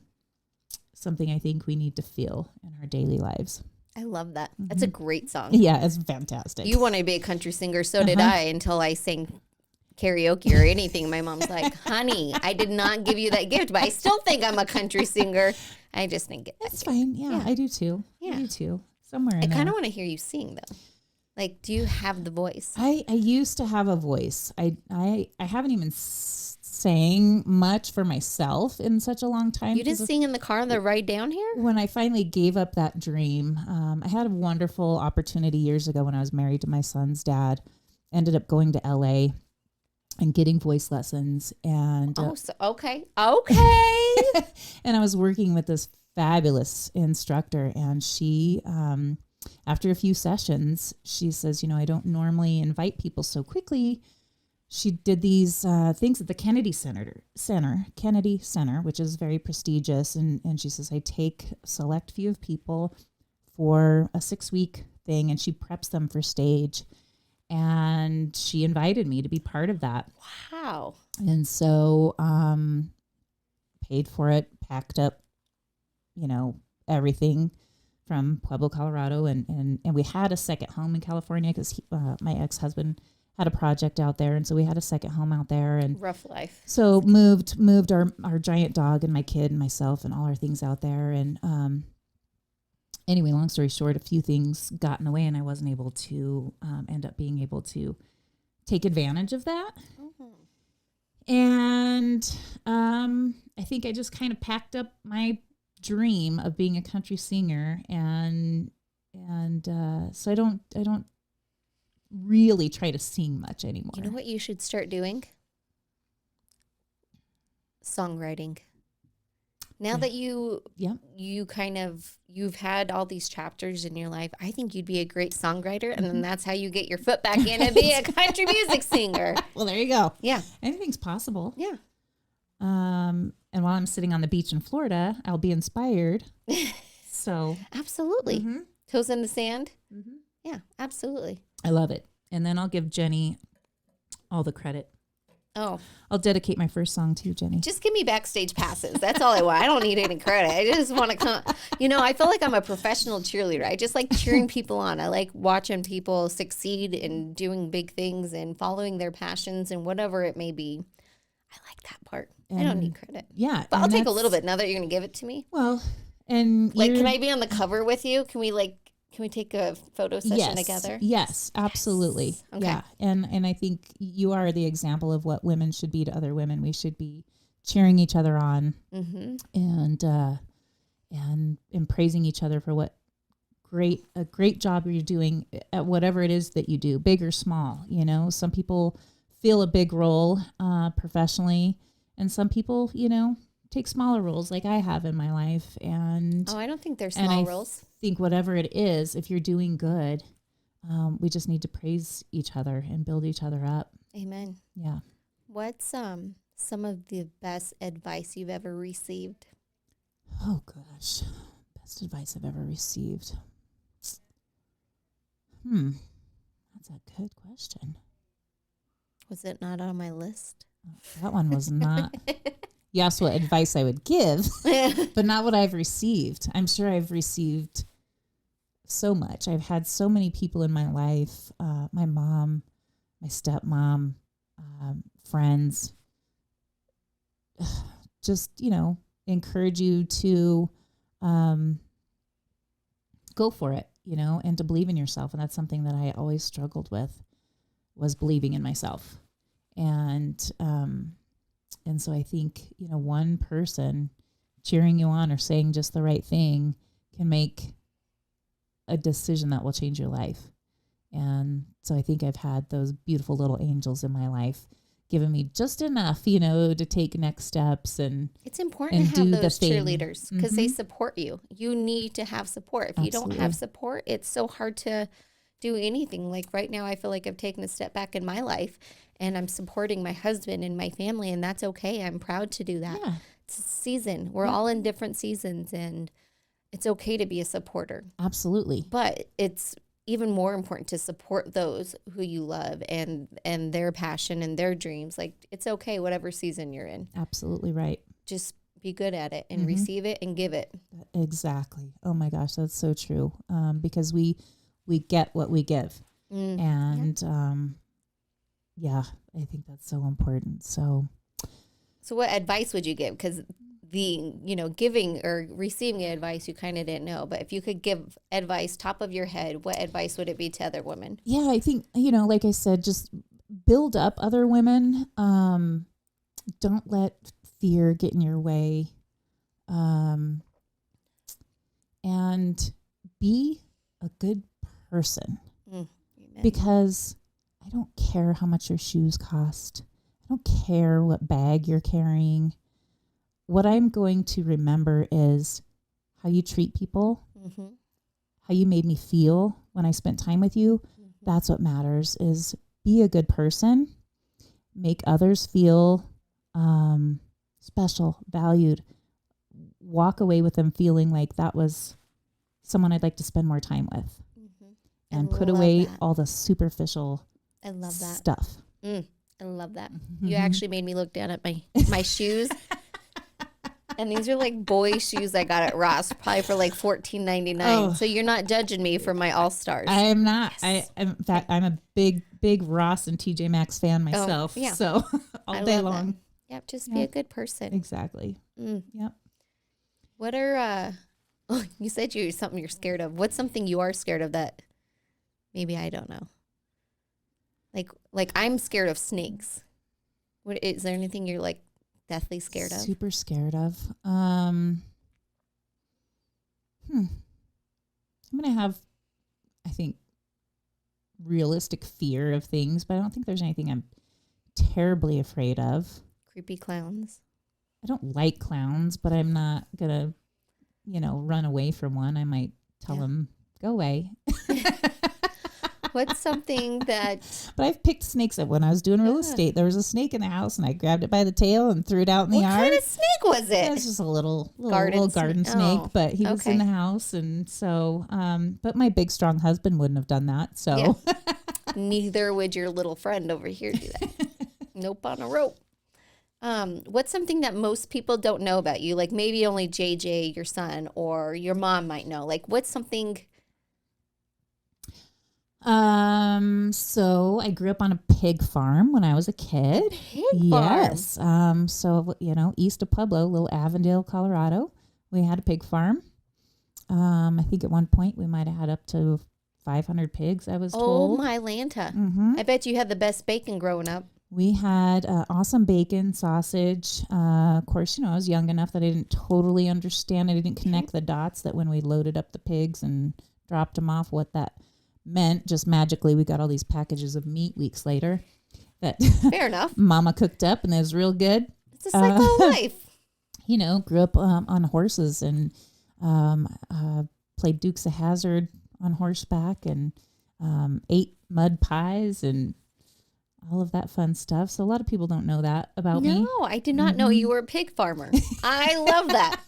something I think we need to feel in our daily lives. I love that. That's a great song. Yeah, it's fantastic. You wanted to be a country singer, so did I, until I sang karaoke or anything. My mom's like, honey, I did not give you that gift, but I still think I'm a country singer. I just didn't get that. That's fine. Yeah, I do too. Yeah. I do too. Somewhere in I there. kind of want to hear you sing, though. Like, do you have the voice? I used to have a voice. I haven't even sang much for myself in such a long time. You didn't sing in the car on the ride down here? When I finally gave up that dream, I had a wonderful opportunity years ago when I was married to my son's dad. Ended up going to LA and getting voice lessons. And okay. and I was working with this fabulous instructor, and she, after a few sessions, she says, I don't normally invite people so quickly. She did these things at the Kennedy Center, which is very prestigious. And she says, I take a select few of people for a 6-week thing, and she preps them for stage. And she invited me to be part of that. Wow. And so paid for it, packed up, everything from Pueblo, Colorado. And we had a second home in California because my ex-husband had a project out there. And so we had a second home out there. And rough life. So moved our giant dog and my kid and myself and all our things out there. And anyway, long story short, a few things got in the way, and I wasn't able to end up being able to take advantage of that. And I think I just kind of packed up my dream of being a country singer, and so I don't really try to sing much anymore. You know what you should start doing? Songwriting. Now that you've had all these chapters in your life, I think you'd be a great songwriter, and then that's how you get your foot back in and be a country music singer. Well, there you go. Yeah. Anything's possible. Yeah. And while I'm sitting on the beach in Florida, I'll be inspired. So absolutely. Toes in the sand. Yeah, absolutely. I love it. And then I'll give Jenny all the credit. Oh. I'll dedicate my first song to you, Jenny. Just give me backstage passes. That's all I want. I don't need any credit. I just want to come. I feel like I'm a professional cheerleader. I just like cheering people on. I like watching people succeed and doing big things and following their passions and whatever it may be. I like that part. I don't need credit. Yeah. But I'll take a little bit now that you're going to give it to me. Well, and can I be on the cover with you? Can we take a photo session together? Yes, absolutely. Yes. Okay. Yeah. And I think you are the example of what women should be to other women. We should be cheering each other on and praising each other for what a great job you're doing at whatever it is that you do, big or small. Some people fill a big role professionally, and some people, take smaller roles like I have in my life. And I don't think they're small roles. I think whatever it is, if you're doing good, we just need to praise each other and build each other up. Amen. Yeah. What's some of the best advice you've ever received? Oh gosh, Best advice I've ever received. That's a good question. Was it not on my list? That one was not. You asked what advice I would give, but not what I've received. I'm sure I've received so much. I've had so many people in my life, my mom, my stepmom, friends, just, encourage you to go for it, and to believe in yourself. And that's something that I always struggled with, was believing in myself. And so I think, one person cheering you on or saying just the right thing can make a decision that will change your life. And so I think I've had those beautiful little angels in my life giving me just enough, to take next steps. And it's important to have those thing. cheerleaders because they support you. You need to have support. If Absolutely. you don't have support, it's so hard to do anything. Like right now, I feel like I've taken a step back in my life and I'm supporting my husband and my family, and that's okay. I'm proud to do that. Yeah. It's a season. We're all in different seasons, and it's okay to be a supporter. Absolutely. But it's even more important to support those who you love and their passion and their dreams. Like, it's okay, whatever season you're in. Absolutely right. Just be good at it and receive it and give it. Exactly. Oh my gosh, that's so true. Because we get what we give. And I think that's so important. So what advice would you give? Because giving or receiving advice, you kind of didn't know. But if you could give advice top of your head, what advice would it be to other women? Yeah, I think, like I said, just build up other women. Don't let fear get in your way. And be a good person. Because I don't care how much your shoes cost. I don't care what bag you're carrying. What I'm going to remember is how you treat people, how you made me feel when I spent time with you. That's what matters, is be a good person, make others feel special, valued, walk away with them feeling like that was someone I'd like to spend more time with, and put away all the superficial stuff. I love that. You actually made me look down at my shoes. And these are like boy shoes I got at Ross, probably for like $14.99. Oh. So you're not judging me for my All-Stars. I am not. Yes. In fact, I'm a big Ross and TJ Maxx fan myself. Yeah. So all day long. That. Yep. Just be a good person. Exactly. Yep. What are, you said something you're scared of. What's something you are scared of that maybe I don't know? Like I'm scared of snakes. Is there anything you're like deathly scared of? Super scared of. I'm going to have, I think, realistic fear of things, but I don't think there's anything I'm terribly afraid of. Creepy clowns. I don't like clowns, but I'm not going to, run away from one. I might tell them, go away. What's something that... But I've picked snakes up when I was doing real estate. There was a snake in the house, and I grabbed it by the tail and threw it out in the yard. What kind of snake was it? It was just a little garden snake, but he was in the house. And so, but my big, strong husband wouldn't have done that. So neither would your little friend over here do that. Nope, on a rope. What's something that most people don't know about you? Like maybe only JJ, your son, or your mom might know. Like what's something... So I grew up on a pig farm when I was a kid. Yes. So, east of Pueblo, little Avondale, Colorado, we had a pig farm. I think at one point we might have had up to 500 pigs, I was told. Oh, my Lanta. I bet you had the best bacon growing up. We had awesome bacon, sausage. Of course, I was young enough that I didn't totally understand. I didn't connect the dots that when we loaded up the pigs and dropped them off, what that meant. Just magically we got all these packages of meat weeks later that fair enough mama cooked up, and it was real good. It's a cycle of life. Grew up on horses and played Dukes of Hazzard on horseback and ate mud pies and all of that fun stuff. So a lot of people don't know that about me. No, I did not know you were a pig farmer. I love that.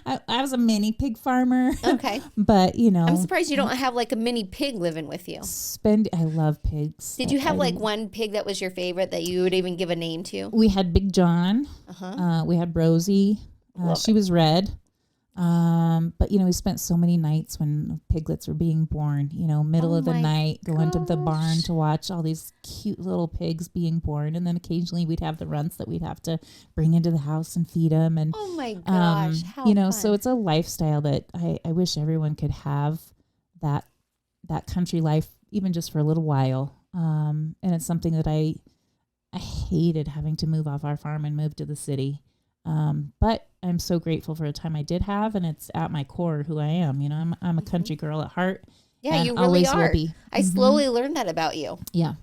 I was a mini pig farmer. Okay. But, I'm surprised you don't have like a mini pig living with you. I love pigs. Did you have like one pig that was your favorite that you would even give a name to? We had Big John. Uh-huh. We had Rosie. She was red. But we spent so many nights when piglets were being born, middle of the night, going to the barn to watch all these cute little pigs being born. And then occasionally we'd have the runts that we'd have to bring into the house and feed them. And, oh my gosh, how fun. so it's a lifestyle that I wish everyone could have that country life, even just for a little while. And it's something that I hated having to move off our farm and move to the city. But I'm so grateful for the time I did have, and it's at my core who I am. I'm a country girl at heart. Yeah, you really always are. Will be. I slowly learned that about you. Yeah.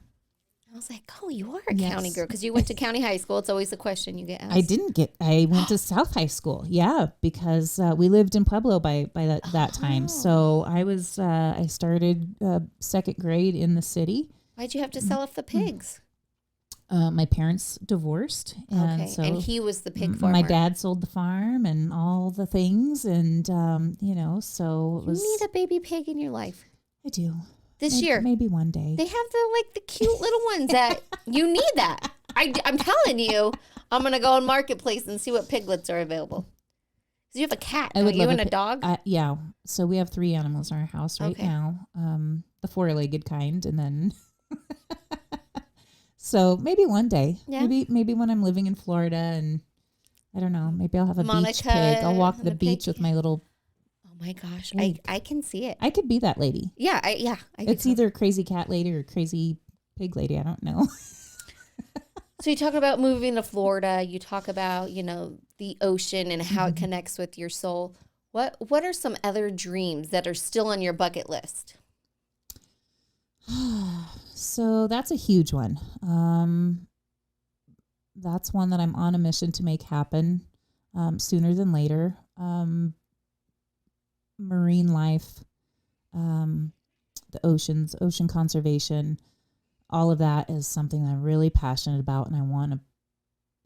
I was like, oh, you are a county girl because you went to county high school. It's always a question you get asked. I went to South High School. Yeah, because we lived in Pueblo by that time. So I started second grade in the city. Why'd you have to sell off the pigs? My parents divorced, and so and he was the pig farmer. My dad sold the farm and all the things, and so it was. You need a baby pig in your life. I do. This year, maybe one day. They have the cute little ones that you need. That I'm telling you, I'm gonna go on Marketplace and see what piglets are available. Because you have a cat, don't you, and a dog. Yeah, so we have 3 animals in our house right now. The 4-legged kind, and then. So maybe one day, maybe when I'm living in Florida, and I don't know, maybe I'll have a Monica beach pig. I'll walk the beach with my little. Oh my gosh, I can see it. I could be that lady. Yeah, it's either crazy cat lady or crazy pig lady. I don't know. So you talk about moving to Florida. You talk about the ocean and how it connects with your soul. What are some other dreams that are still on your bucket list? So that's a huge one. That's one that I'm on a mission to make happen sooner than later. Marine life, the oceans, ocean conservation, all of that is something that I'm really passionate about, and I want to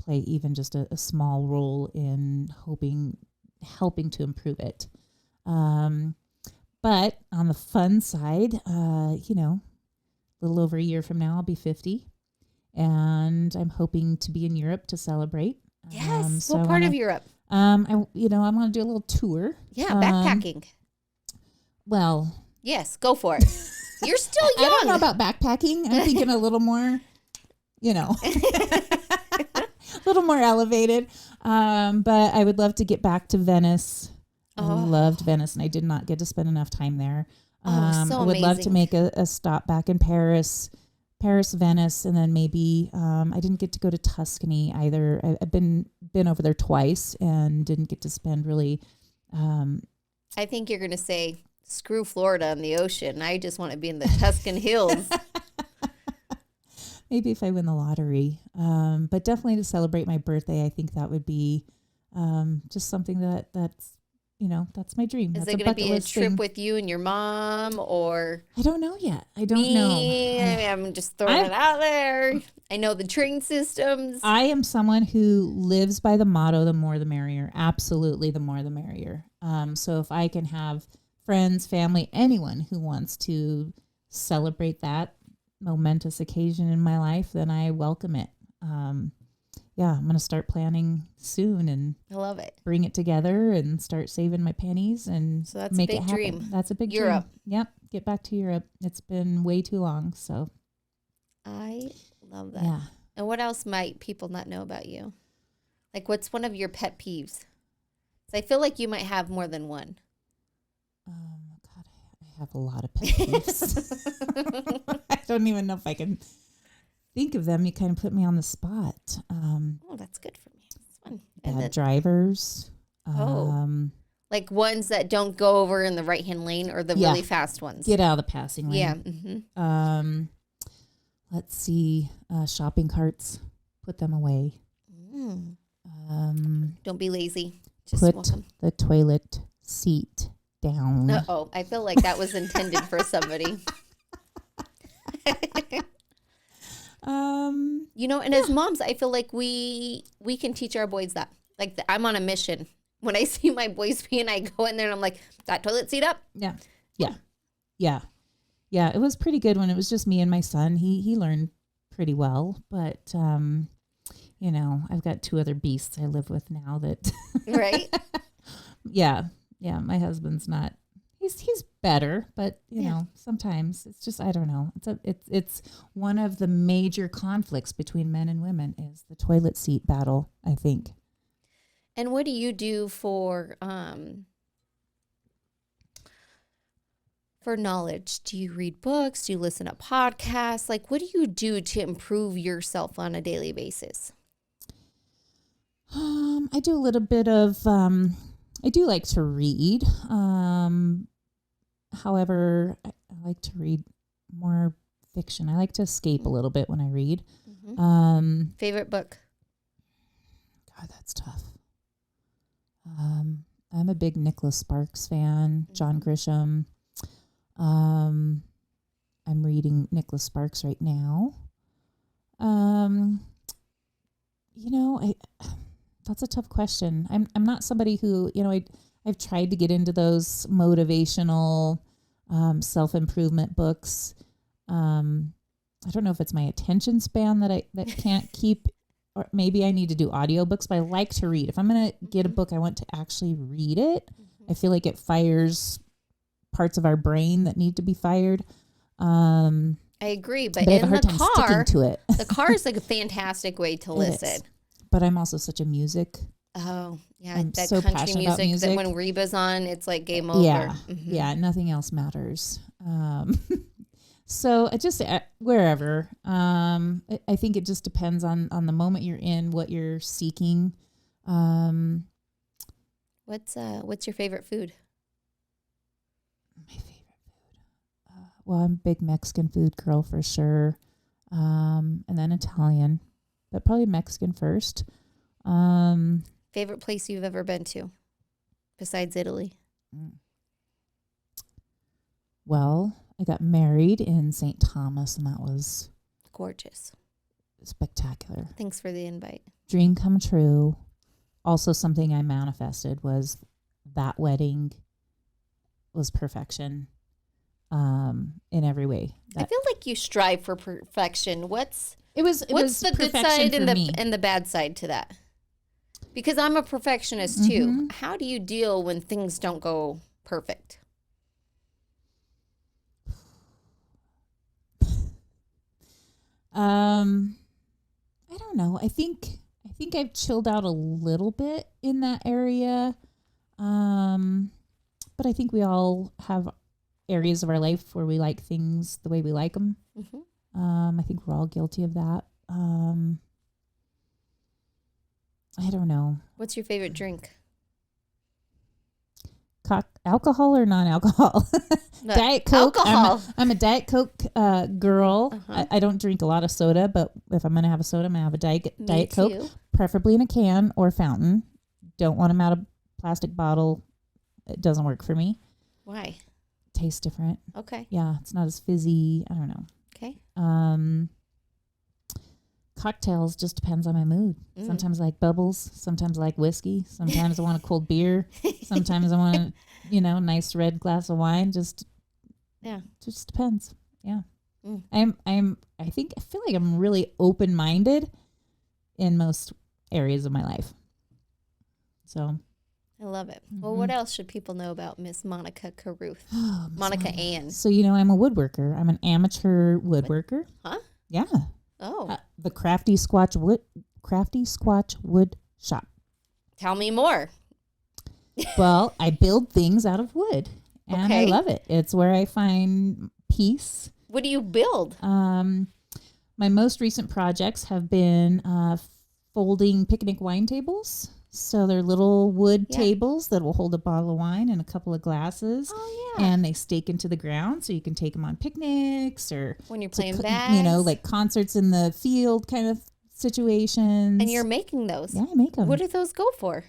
play even just a small role in helping to improve it. But on the fun side, a little over a year from now, I'll be 50, and I'm hoping to be in Europe to celebrate. Yes. So what part of Europe? I'm going to do a little tour. Yeah, backpacking. Well. Yes, go for it. You're still young. I don't know about backpacking. I'm thinking a little more, a little more elevated. But I would love to get back to Venice. I loved Venice, and I did not get to spend enough time there. So I would love to make a stop back in Paris, Venice, and then maybe I didn't get to go to Tuscany either. I've been over there twice and didn't get to spend really. I think you're going to say, screw Florida and the ocean. I just want to be in the Tuscan hills. Maybe if I win the lottery. But definitely to celebrate my birthday, I think that would be just something that's that's my dream. Is that's it going to be a trip with you and your mom, or? I don't know yet. I don't know. I'm just throwing it out there. I know the train systems. I am someone who lives by the motto, the more the merrier. Absolutely, the more the merrier. So if I can have friends, family, anyone who wants to celebrate that momentous occasion in my life, then I welcome it. I'm going to start planning soon, and I love it. Bring it together and start saving my pennies and so that's make a big it happen. Dream. That's a big Europe. Dream. Yep. Get back to Europe. It's been way too long. So I love that. Yeah. And what else might people not know about you? Like, what's one of your pet peeves? I feel like you might have more than one. God, I have a lot of pet peeves. I don't even know if I can think of them. You kind of put me on the spot. That's good for me. That's fun. Bad drivers. Like ones that don't go over in the right-hand lane, or the really fast ones? Get out of the passing lane. Yeah. Mm-hmm. Let's see. Shopping carts. Put them away. Don't be lazy. Just put walk them. The toilet seat down. Uh-oh. I feel like that was intended for somebody. And as moms, I feel like we can teach our boys that. Like, I'm on a mission. when I see my boys pee and I go in there and I'm like, that toilet seat up? Yeah. Yeah. Yeah. Yeah. It was pretty good when it was just me and my son. He learned pretty well, but, you know, I've got 2 other beasts I live with now that, Right. yeah. Yeah. My husband's not, he's better, but you Yeah. know, sometimes it's just, I don't know. It's one of the major conflicts between men and women is the toilet seat battle, I think. And what do you do for knowledge? Do you read books? Do you listen to podcasts? Like, what do you do to improve yourself on a daily basis? I do a little bit of, I do like to read. However, I like to read more fiction. I like to escape a little bit when I read. Mm-hmm. Favorite book? God, that's tough. I'm a big Nicholas Sparks fan, John Grisham. I'm reading Nicholas Sparks right now. You know, that's a tough question. I'm not somebody who, you know, I've tried to get into those motivational, self-improvement books. I don't know if it's my attention span that can't keep, or maybe I need to do audiobooks, but I like to read. If I'm going to get a book, I want to actually read it. I feel like it fires parts of our brain that need to be fired. I agree, but I have a in hard the time car, sticking to it. the car is like a fantastic way to listen. But I'm also such a music. Oh, yeah. I'm that so country passionate about music that when Reba's on, it's like game over. Yeah. Mm-hmm. Yeah. Nothing else matters. So it just, wherever, I think it just depends on the moment you're in, what you're seeking. What's your favorite food? My favorite food. Well, I'm a big Mexican food girl for sure. And then Italian, but probably Mexican first. Favorite place you've ever been to besides Italy? Well, I got married in St. Thomas, and that was gorgeous, spectacular. Thanks for the invite. Dream come true. Also, something I manifested was that wedding was perfection, in every way. I feel like you strive for perfection. What's it was the good side and the bad side to that? Because I'm a perfectionist too. How do you deal when things don't go perfect? I don't know. I think I've chilled out a little bit in that area. But I think we all have areas of our life where we like things the way we like them. I think we're all guilty of that. I don't know. What's your favorite drink? Alcohol or non-alcohol? Diet Coke. Alcohol. I'm a Diet Coke girl. I don't drink a lot of soda, but if I'm going to have a soda, I'm going to have a Diet Coke, preferably in a can or fountain. Don't want them out of plastic bottle. It doesn't work for me. Why? Tastes different. Okay. Yeah, it's not as fizzy. I don't know. Okay. Cocktails just depends on my mood. Sometimes I like bubbles. Sometimes I like whiskey. Sometimes I want a cold beer. Sometimes I want a, nice red glass of wine. Just depends. Yeah. I feel like I'm really open-minded in most areas of my life. So I love it. Well, what else should people know about Miss Monica Carruth? Monica Ann. So, I'm a woodworker. I'm an amateur woodworker. Huh? Yeah. Oh. The Crafty Squatch Wood Shop. Tell me more. Well, I build things out of wood, and I love it. It's where I find peace. What do you build? My most recent projects have been folding picnic wine tables. So they're little wood tables that will hold a bottle of wine and a couple of glasses. Oh, yeah. And they stake into the ground, so you can take them on picnics or when you're playing bags. Like concerts in the field kind of situations. And you're making those. Yeah, I make them. What do those go for?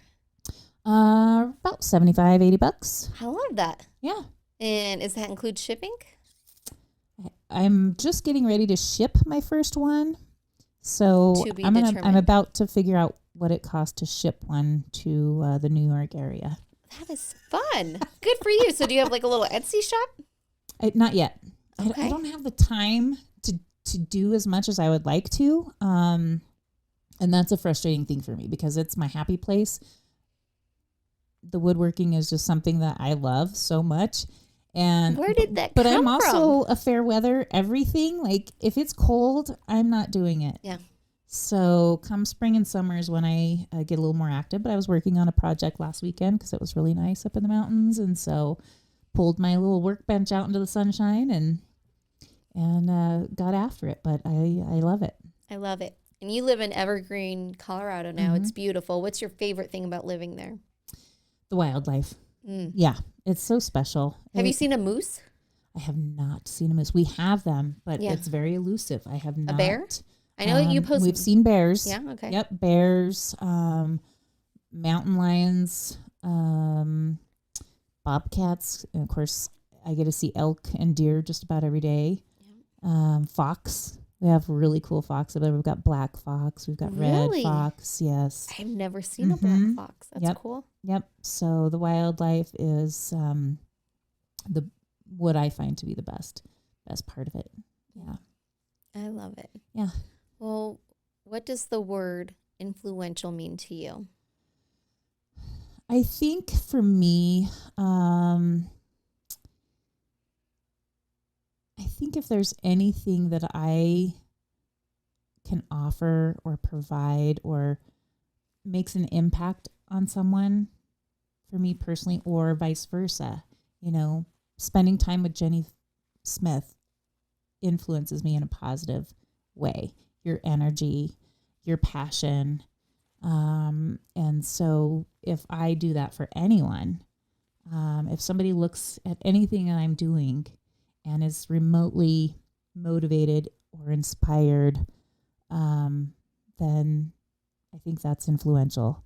About $75-$80. I love that. Yeah. And does that include shipping? I'm just getting ready to ship my first one. So I'm about to figure out what it costs to ship one to the New York area. That is fun. Good for you. So do you have like a little Etsy shop? Not yet. Okay. I don't have the time to do as much as I would like to. And that's a frustrating thing for me because it's my happy place. The woodworking is just something that I love so much. And where did that but come I'm also from? a fair weather everything. Like if it's cold, I'm not doing it. Yeah. So come spring and summer is when I get a little more active. But I was working on a project last weekend because it was really nice up in the mountains, and so pulled my little workbench out into the sunshine and got after it. But I love it. I love it. And you live in Evergreen, Colorado now. Mm-hmm. It's beautiful. What's your favorite thing about living there? The wildlife. Yeah, it's so special. Have you seen a moose? I have not seen a moose. We have them, but Yeah. it's very elusive. I have not. A bear? I know you post. We've seen bears. Yeah, okay. Yep, bears, mountain lions, bobcats, and of course, I get to see elk and deer just about every day. Yeah. Fox. We have really cool fox. We've got black fox. We've got red fox. Yes. I've never seen a black fox. That's cool. Yep. So the wildlife is what I find to be the best part of it. Yeah. I love it. Yeah. Well, what does the word influential mean to you? I think for me, I think if there's anything that I can offer or provide or makes an impact on someone, for me personally, or vice versa, spending time with Jenny Smith influences me in a positive way. Your energy, your passion. And so if I do that for anyone, if somebody looks at anything that I'm doing and is remotely motivated or inspired, then I think that's influential.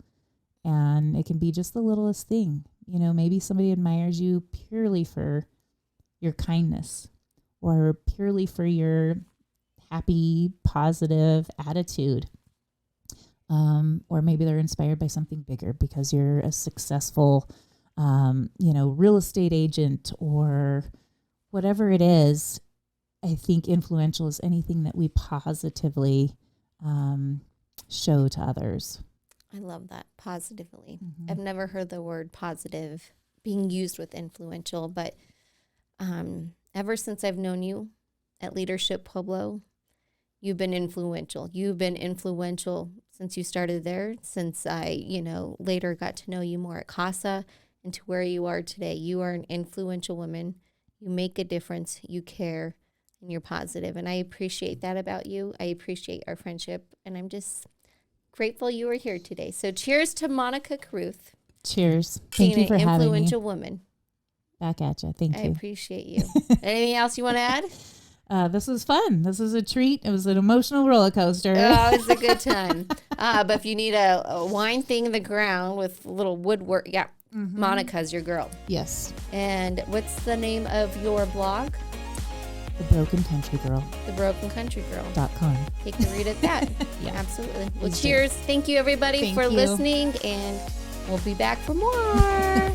And it can be just the littlest thing. Maybe somebody admires you purely for your kindness or purely for your happy, positive attitude. Or maybe they're inspired by something bigger because you're a successful, real estate agent or whatever it is. I think influential is anything that we positively show to others. I love that, positively. Mm-hmm. I've never heard the word positive being used with influential, but ever since I've known you at Leadership Pueblo, you've been influential. You've been influential since you started there, since I, later got to know you more at CASA and to where you are today. You are an influential woman. You make a difference. You care, and you're positive. And I appreciate that about you. I appreciate our friendship, and I'm just grateful you were here today. So cheers to Monica Carruth. Cheers. Thank you for having me. Being an influential woman. Back at you. Thank you. I appreciate you. Anything else you want to add? This was fun. This was a treat. It was an emotional roller coaster. Oh, it was a good time. But if you need a wine thing in the ground with little woodwork, Monica's your girl. Yes. And what's the name of your blog? The Broken Country Girl. TheBrokenCountryGirl.com. Take a read at that. Yeah. Absolutely. Well, cheers. Thank you, everybody, for listening, and we'll be back for more.